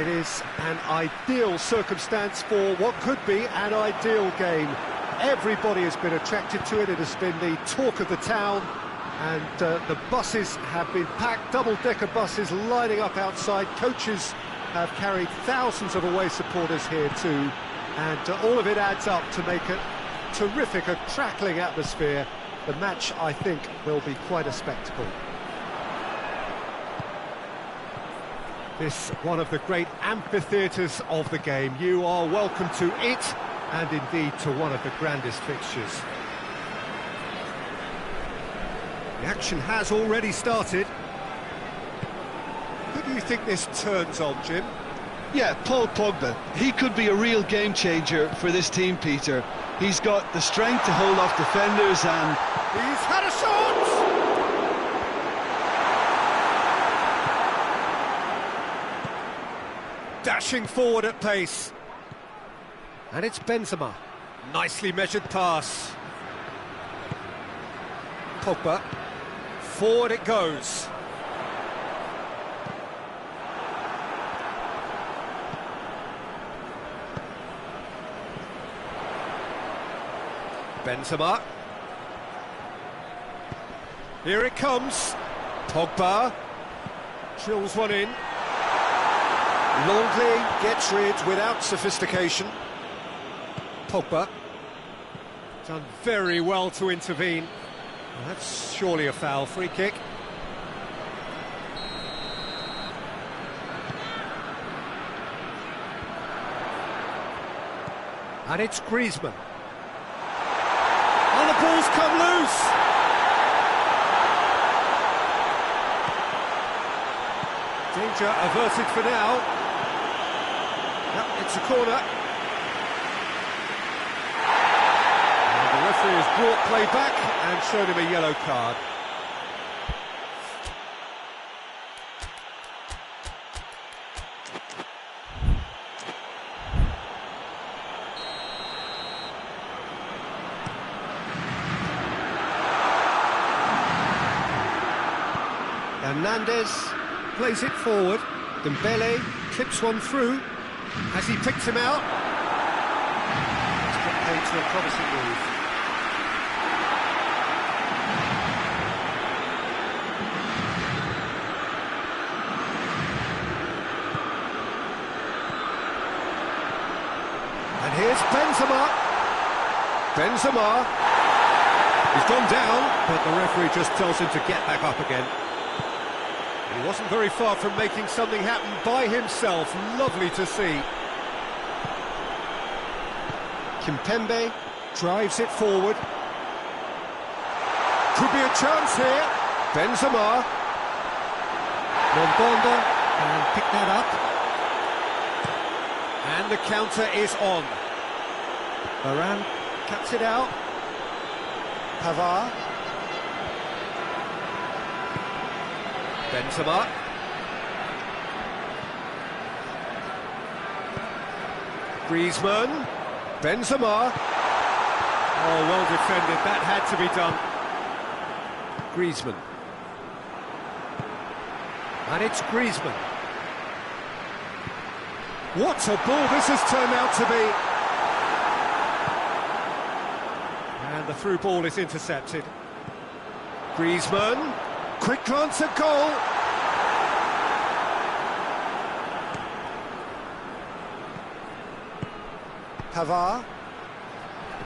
It is an ideal circumstance for what could be an ideal game. Everybody has been attracted to it. It has been the talk of the town and the buses have been packed, double-decker buses lining up outside. Coaches have carried thousands of away supporters here too, and all of it adds up to make a terrific, a crackling atmosphere. The match, I think, will be quite a spectacle. This one of the great amphitheatres of the game. You are welcome to it, and indeed to one of the grandest fixtures. The action has already started. Who do you think this turns on, Jim? Yeah, Paul Pogba. He could be a real game changer for this team, Peter. He's got the strength to hold off defenders and... He's had a shot! Dashing forward at pace. And it's Benzema. Nicely measured pass. Pogba. Forward it goes. Benzema. Here it comes. Pogba. Drills one in. Longley gets rid without sophistication. Pogba. Done very well to intervene. Well, that's surely a foul. Free kick. And it's Griezmann. And the ball's come loose. Danger averted for now. Yep, it's a corner. And the referee has brought play back and shown him a yellow card. Hernandez plays it forward. Dembele clips one through. Has he picked him out? It's got paid to a promising move. And here's Benzema. Benzema. He's gone down, but the referee just tells him to get back up again. He wasn't very far from making something happen by himself. Lovely to see. Kimpembe drives it forward. Could be a chance here. Benzema. Monbondo can pick that up. And the counter is on. Varane cuts it out. Pavard. Benzema. Griezmann. Benzema. Oh, well defended. That had to be done. Griezmann. And it's Griezmann. What a ball this has turned out to be. And the through ball is intercepted. Griezmann. Quick glance at goal. Pavard.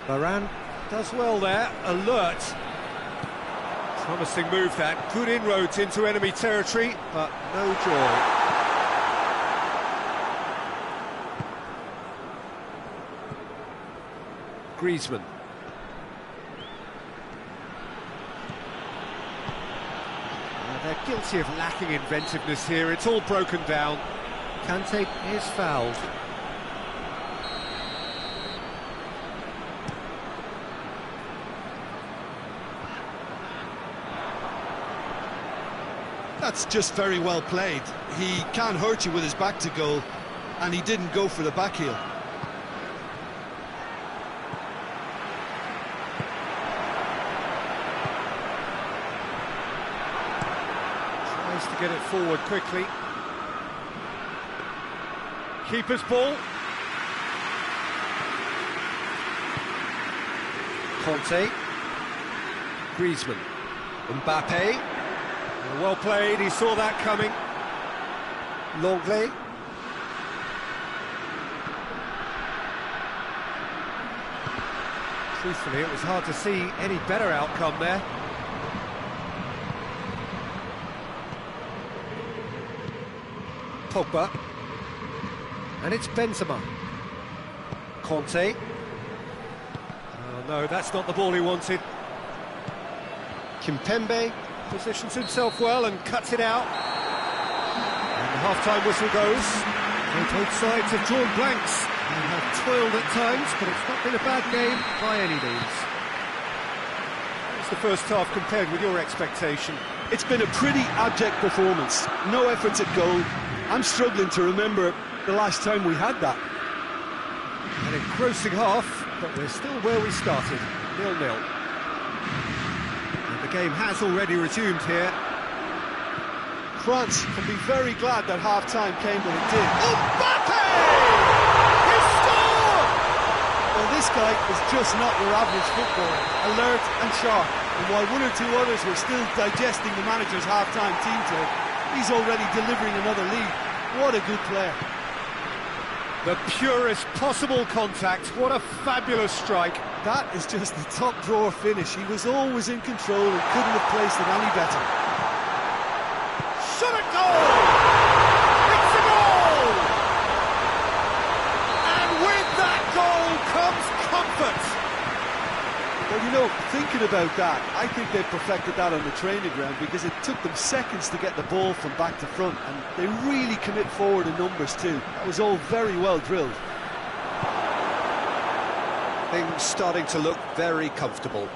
Varane does well there, alert. Promising move that, good inroads into enemy territory, but no joy. Griezmann. They're guilty of lacking inventiveness here, it's all broken down. Kante is fouled. That's just very well played. He can't hurt you with his back to goal, and he didn't go for the back heel. Tries to get it forward quickly. Keeper's ball. Conte. Griezmann. Mbappe. Well played, he saw that coming. Longley. Truthfully, it was hard to see any better outcome there. Pogba. And it's Benzema. Conte. Oh no, that's not the ball he wanted. Kimpembe positions himself well and cuts it out. And the half-time whistle goes. Both sides have drawn blanks and have toiled at times, but it's not been a bad game by any means. How's the first half compared with your expectation? It's been a pretty abject performance. No efforts at goal. I'm struggling to remember the last time we had that. An engrossing half, but we're still where we started, 0-0. And the game has already resumed here. France can be very glad that half-time came when it did. Mbappe! He scored! Well, this guy is just not your average footballer, alert and sharp. And while one or two others were still digesting the manager's half-time team talk, he's already delivering another lead. What a good player. The purest possible contact, what a fabulous strike. That is just the top drawer finish. He was always in control and couldn't have placed it any better. Shot at goal! It's a goal! And with that goal comes comfort. Well, you know, thinking about that, I think they perfected that on the training ground because it took them seconds to get the ball from back to front, and they really commit forward in numbers too. That was all very well drilled. Things starting to look very comfortable.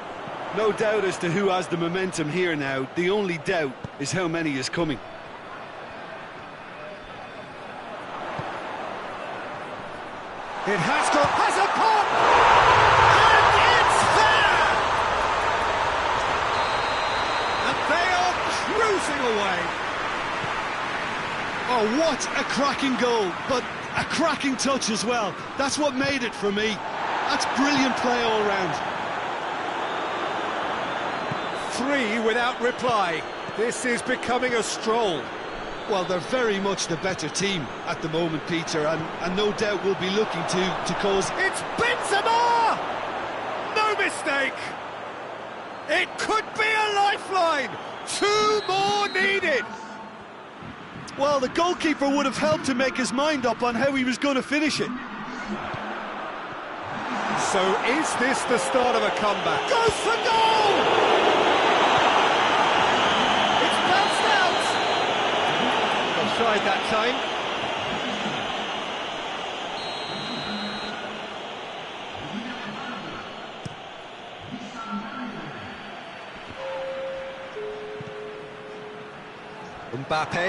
No doubt as to who has the momentum here now. The only doubt is how many is coming. It has a pop! And it's there! And they are cruising away. Oh, what a cracking goal, but a cracking touch as well. That's what made it for me. That's brilliant play all round. 3 without reply. This is becoming a stroll. Well, they're very much the better team at the moment, Peter, and no doubt will be looking to cause... It's Benzema! No mistake! It could be a lifeline! 2 more needed! Well, the goalkeeper would have helped to make his mind up on how he was going to finish it. So is this the start of a comeback? Goes for goal! Tried that time. Mbappe.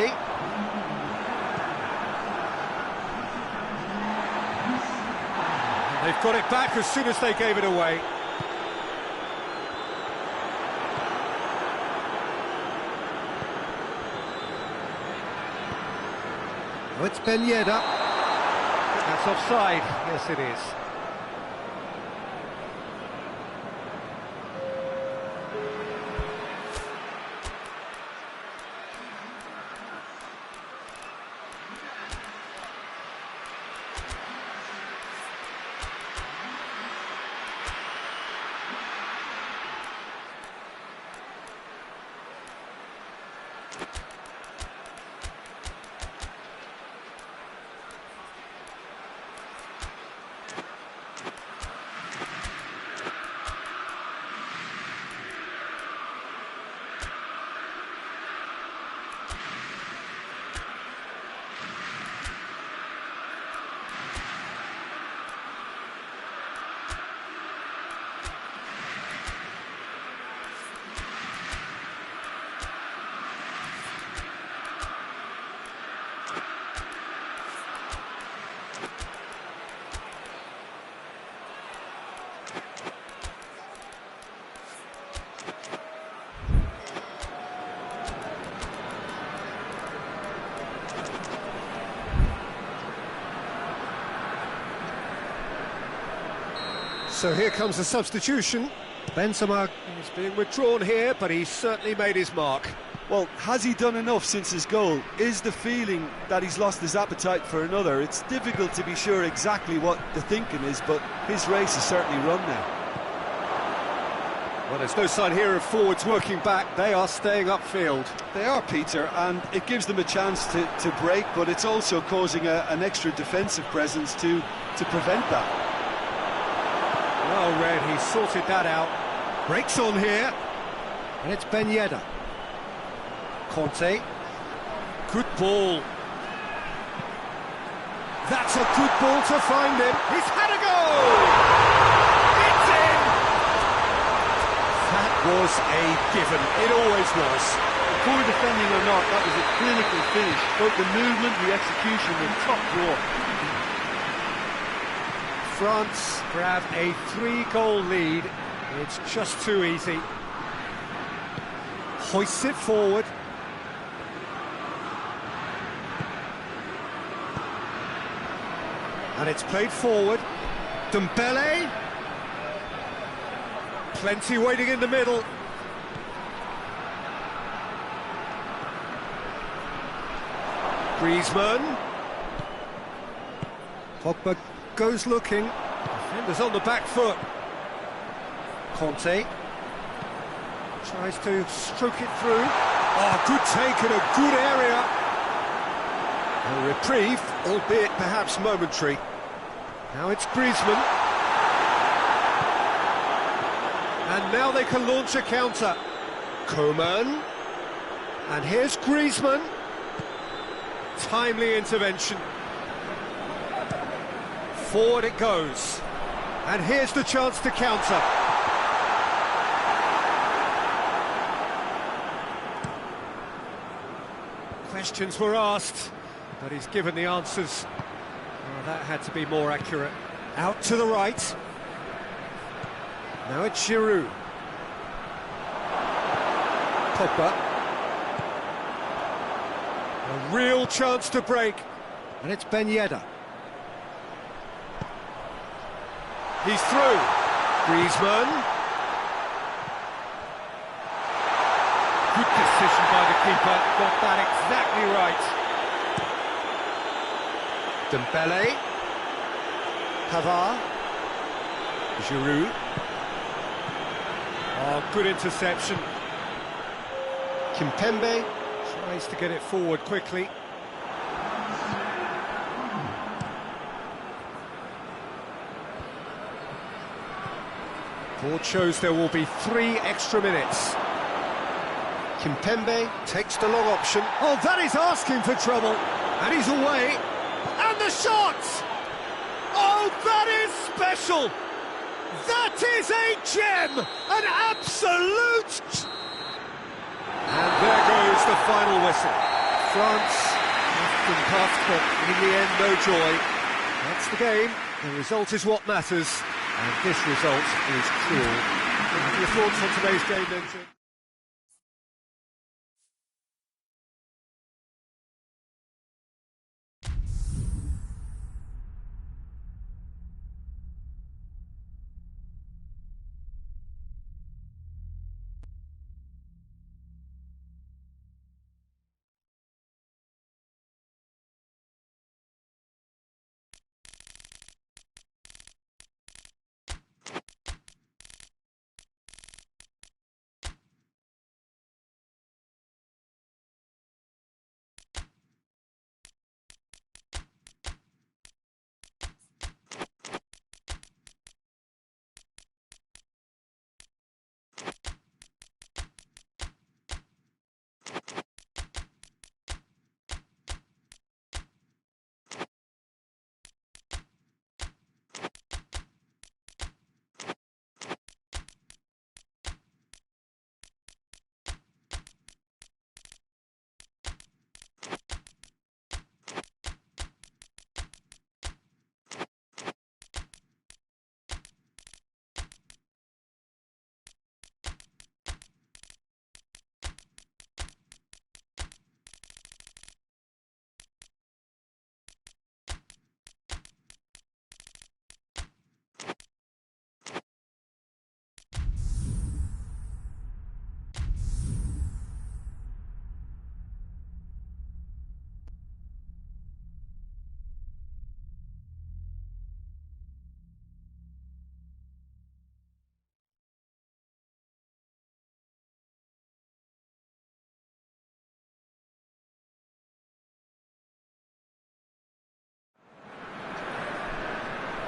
They've got it back as soon as they gave it away. Oh, it's Ben Yedder. That's offside. Yes, it is. So here comes the substitution. Benzema is being withdrawn here, but he's certainly made his mark. Well, has he done enough since his goal? Is the feeling that he's lost his appetite for another? It's difficult to be sure exactly what the thinking is, but his race is certainly run now. Well, there's no sign here of forwards working back. They are staying upfield. They are, Peter, and it gives them a chance to break, but it's also causing an extra defensive presence to prevent that. Well read, he sorted that out. Breaks on here, and it's Ben Yedder. Conte. Good ball. That's a good ball to find him. He's had a go! It's in! That was a given. It always was. Poor defending or not, that was a clinical finish. Both the movement, the execution were top draw. France grab a 3-goal lead. It's just too easy. Hoists it forward. And it's played forward. Dembele. Plenty waiting in the middle. Griezmann. Pogba goes looking. Defenders on the back foot. Conte. Tries to stroke it through. Oh, good take in a good area. A reprieve, albeit perhaps momentary. Now it's Griezmann. And now they can launch a counter. Coman. And here's Griezmann. Timely intervention. Forward it goes. And here's the chance to counter. Questions were asked, but he's given the answers. Well, that had to be more accurate. Out to the right. Now it's Giroud. Pogba. A real chance to break. And it's Ben Yedder. He's through. Griezmann. Good decision by the keeper. Got that exactly right. Dembele. Pavard. Giroud. Oh, good interception. Kimpembe tries to get it forward quickly. Board shows there will be 3 extra minutes. Kimpembe takes the long option. Oh, that is asking for trouble. And he's away. And the shot! Oh, that is special! That is a gem! An absolute... And there goes the final whistle. France puffed and puffed, but in the end, no joy. That's the game. The result is what matters. And this result is cruel. What are your thoughts on today's game, then, Jim?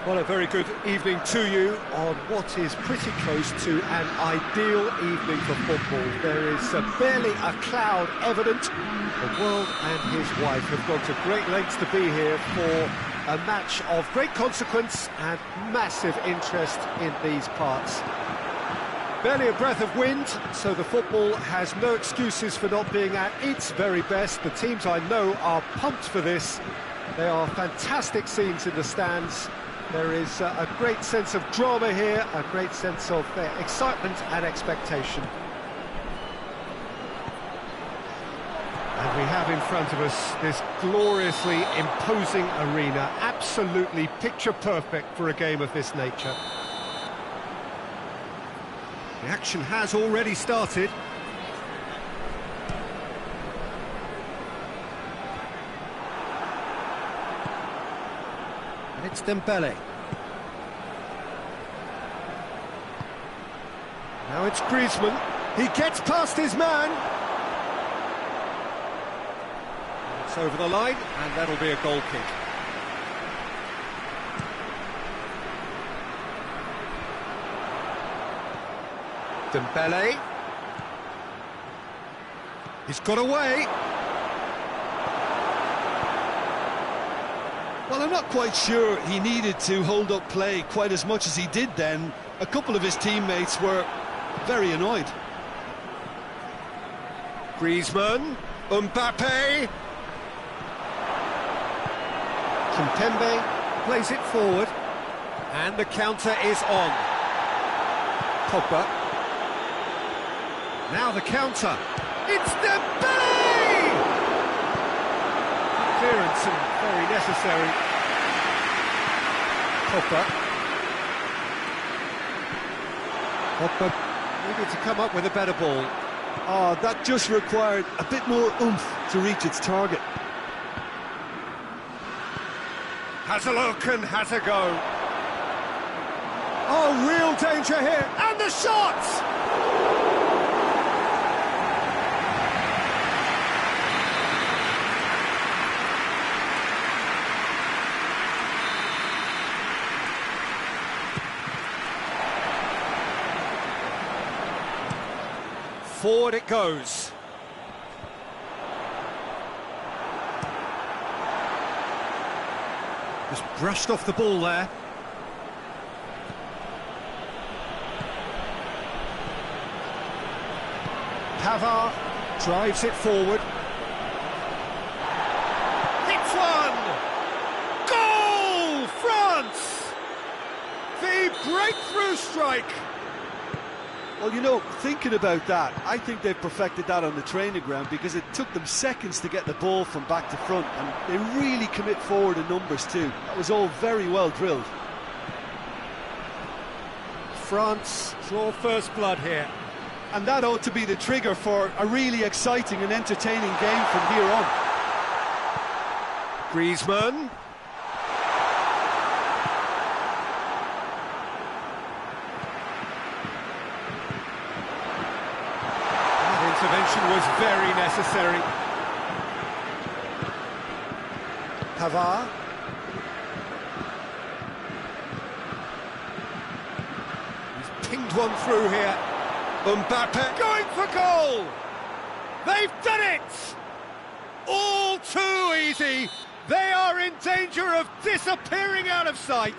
Well, a very good evening to you on what is pretty close to an ideal evening for football. There is barely a cloud evident. The world and his wife have gone to great lengths to be here for a match of great consequence and massive interest in these parts. Barely a breath of wind, so the football has no excuses for not being at its very best. The teams I know are pumped for this. They are fantastic scenes in the stands. There is a great sense of drama here, a great sense of excitement and expectation. And we have in front of us this gloriously imposing arena, absolutely picture perfect for a game of this nature. The action has already started. And it's Dembele. Now it's Griezmann. He gets past his man. It's over the line, and that'll be a goal kick. Dembele. He's got away. Well, I'm not quite sure he needed to hold up play quite as much as he did then. A couple of his teammates were very annoyed. Griezmann, Mbappe. Kimpembe plays it forward. And the counter is on. Pogba. Now the counter. It's Dembele! Clearance and very necessary. Pogba needed to come up with a better ball. Oh, that just required a bit more oomph to reach its target. Has a look and has a go. Oh, real danger here. And the shot! Forward it goes. Just brushed off the ball there. Pavard drives it forward. Hits one! Goal! France! The breakthrough strike! Well, you know, thinking about that, I think they've perfected that on the training ground because it took them seconds to get the ball from back to front, and they really commit forward in numbers too. That was all very well drilled. France draw first blood here. And that ought to be the trigger for a really exciting and entertaining game from here on. Griezmann. Intervention was very necessary. Pavard. He's pinged one through here. Mbappe going for goal! They've done it! All too easy. They are in danger of disappearing out of sight.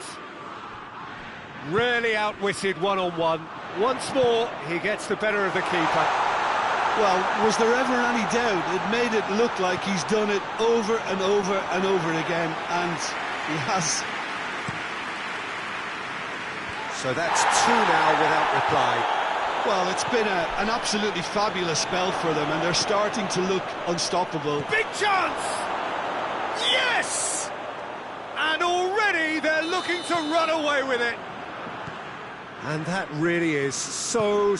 Really outwitted one-on-one. Once more, he gets the better of the keeper. Well, was there ever any doubt? It made it look like he's done it over and over and over again, and he has. So that's two now without reply. Well, it's been an absolutely fabulous spell for them, and they're starting to look unstoppable. Big chance! Yes! And already they're looking to run away with it. And that really is so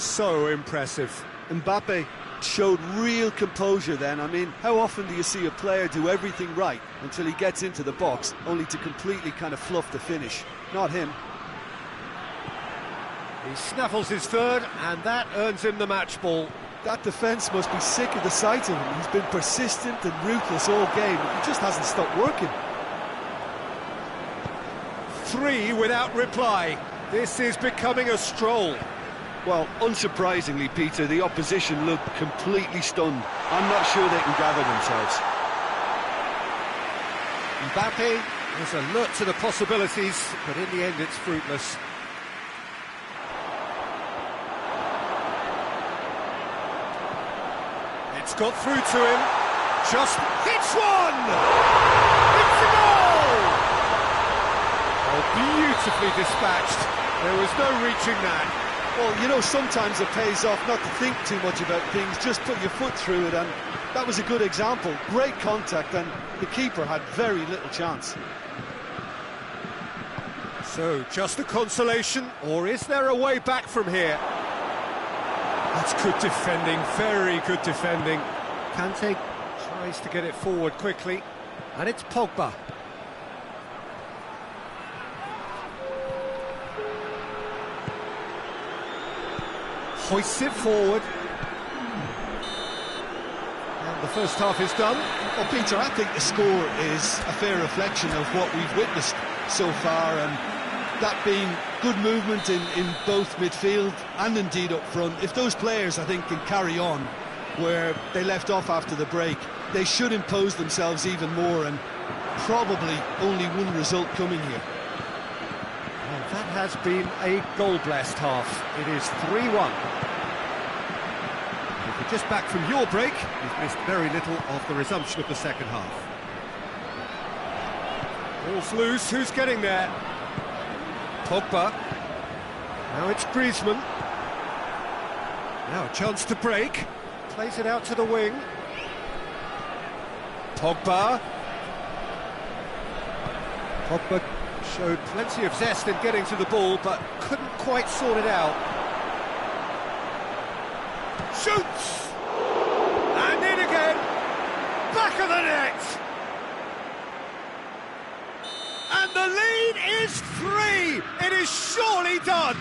impressive. Mbappe showed real composure then. I mean, how often do you see a player do everything right until he gets into the box, only to completely kind of fluff the finish? Not him. He snaffles his third, and that earns him the match ball. That defence must be sick of the sight of him. He's been persistent and ruthless all game. He just hasn't stopped working. 3 without reply. This is becoming a stroll. Well, unsurprisingly, Peter, the opposition looked completely stunned. I'm not sure they can gather themselves. Mbappe is alert to the possibilities, but in the end it's fruitless. It's got through to him. Just hits one! It's a goal! Oh, beautifully dispatched. There was no reaching that. Well, you know, sometimes it pays off not to think too much about things, just put your foot through it, and that was a good example. Great contact, and the keeper had very little chance. So, just a consolation, or is there a way back from here? That's good defending, very good defending. Kante tries to get it forward quickly, and it's Pogba. Hoists it forward. And the first half is done. Well, Peter, I think the score is a fair reflection of what we've witnessed so far, and that being good movement in both midfield and indeed up front. If those players, I think, can carry on where they left off after the break, they should impose themselves even more, and probably only one result coming here. Well, that has been a goal-blessed half. It is 3-1. If you're just back from your break, you've missed very little of the resumption of the second half. Ball's loose, who's getting there? Pogba. Now it's Griezmann. Now a chance to break. Plays it out to the wing. Pogba. Pogba showed plenty of zest in getting to the ball, but couldn't quite sort it out. Shoots! And in again! Back of the net! And the lead is 3! It is surely done!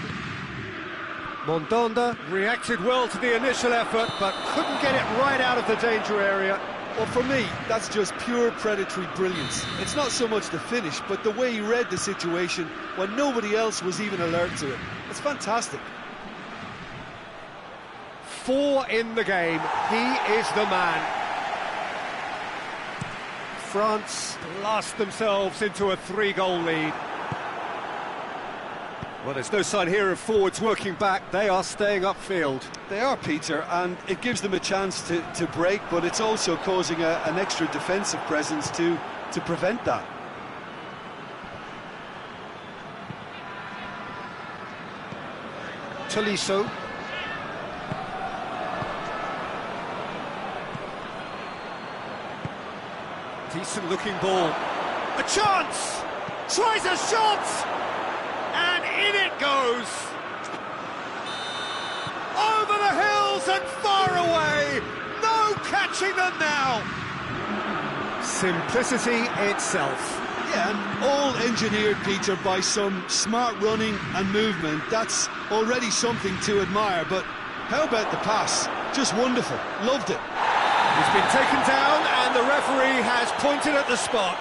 Mondonda reacted well to the initial effort, but couldn't get it right out of the danger area. Well, for me, that's just pure predatory brilliance. It's not so much the finish, but the way he read the situation when nobody else was even alert to it. It's fantastic. 4 in the game. He is the man. France blast themselves into a 3-goal lead. Well, there's no sign here of forwards working back. They are staying upfield. They are, Peter, and it gives them a chance to break, but it's also causing an extra defensive presence to prevent that. Tolisso. Decent looking ball. A chance! Tries a shot! And in it goes! Over the hills and far away! No catching them now! Simplicity itself. Yeah, and all engineered, Peter, by some smart running and movement. That's already something to admire, but how about the pass? Just wonderful. Loved it. He's been taken down and the referee has pointed at the spot.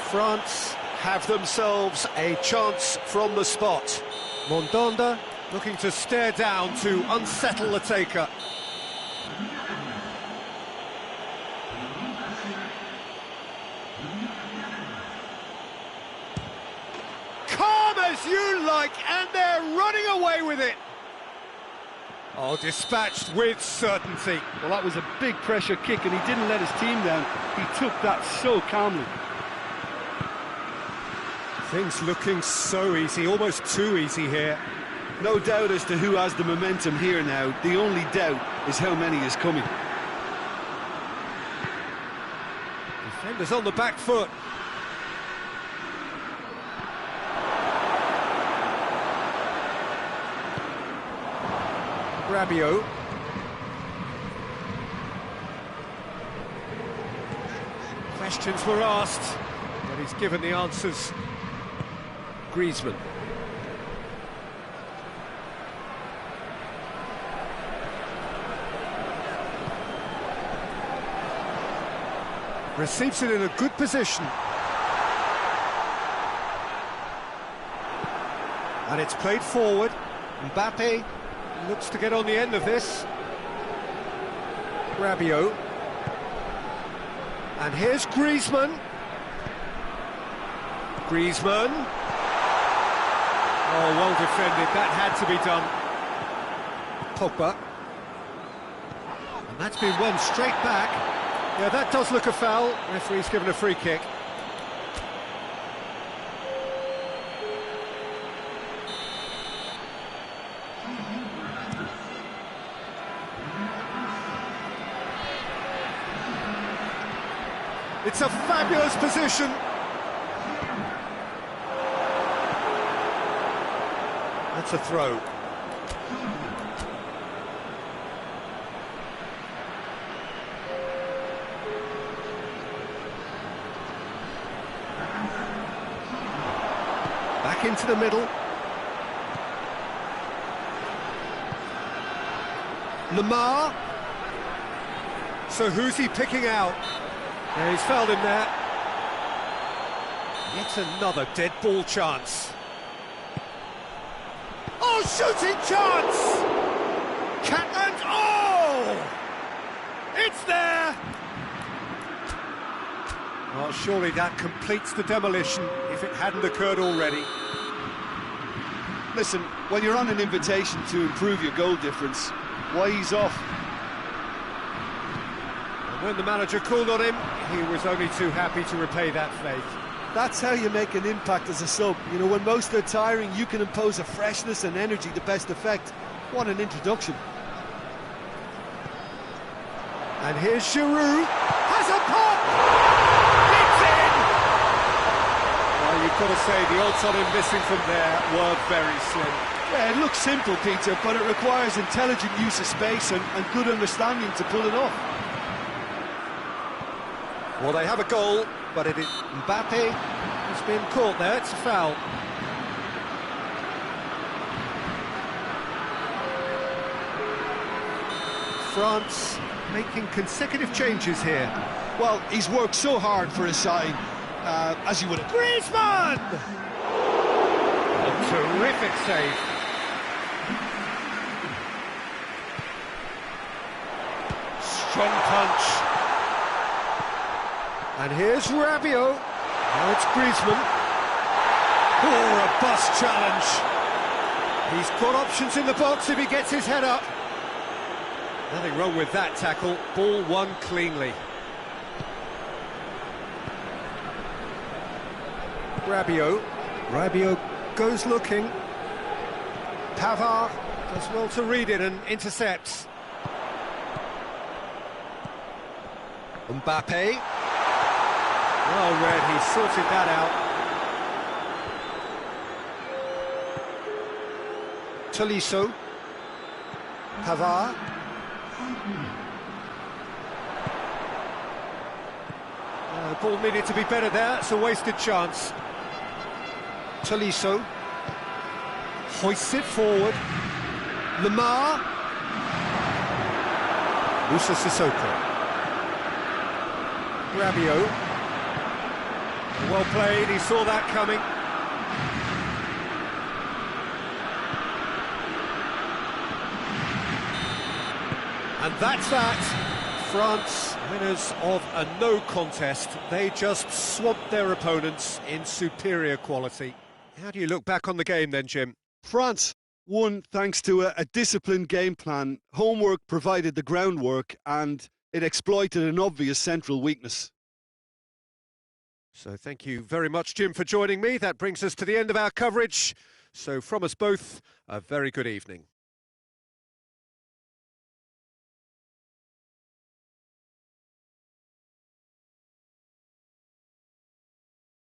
France have themselves a chance from the spot. Mondonda looking to stare down to unsettle the taker. Calm as you like, and they're running away with it. Oh, dispatched with certainty. Well, that was a big pressure kick, and he didn't let his team down. He took that so calmly. Things looking so easy, almost too easy here. No doubt as to who has the momentum here now. The only doubt is how many is coming. Defenders on the back foot. Rabiot. Questions were asked, but he's given the answers. Griezmann. Receives it in a good position. And it's played forward. Mbappe looks to get on the end of this. Rabiot. And here's Griezmann. Griezmann. Oh, well defended. That had to be done. Pogba. And that's been won straight back. Yeah, that does look a foul. Referee's given a free kick. It's a fabulous position. That's a throw. Back into the middle. Lamar. So who's he picking out? Yeah, he's fouled him there. Yet another dead ball chance. Oh, shooting chance! And oh! It's there! Well, surely that completes the demolition if it hadn't occurred already. Listen, when you're on an invitation to improve your goal difference, why ease off? And when the manager called on him, he was only too happy to repay that faith. That's how you make an impact as a sub. You know, when most are tiring, you can impose a freshness and energy to best effect. What an introduction. And here's Giroud. Has a pop! It's in! Well, you've got to say the odds on him missing from there were very slim. Yeah, it looks simple, Peter, but it requires intelligent use of space and good understanding to pull it off. Well, they have a goal, but it is Mbappe has been caught there. It's a foul. France making consecutive changes here. Well, he's worked so hard for his side, as you would have... Griezmann! A terrific save. Strong punch. And here's Rabiot. Now it's Griezmann. Oh, robust challenge. He's got options in the box if he gets his head up. Nothing wrong with that tackle. Ball won cleanly. Rabiot goes looking. Pavard does well to read it and intercepts. Mbappe. Well read, he sorted that out. Tolisso. Pavard. The ball needed to be better there, it's a wasted chance. Tolisso. Hoists it forward. Lamar. Moussa Sissoko. Rabiot. Well played, he saw that coming. And that's that. France, winners of a no contest. They just swamped their opponents in superior quality. How do you look back on the game then, Jim? France won thanks to a disciplined game plan. Homework provided the groundwork and it exploited an obvious central weakness. So thank you very much, Jim, for joining me. That brings us to the end of our coverage. So from us both, a very good evening.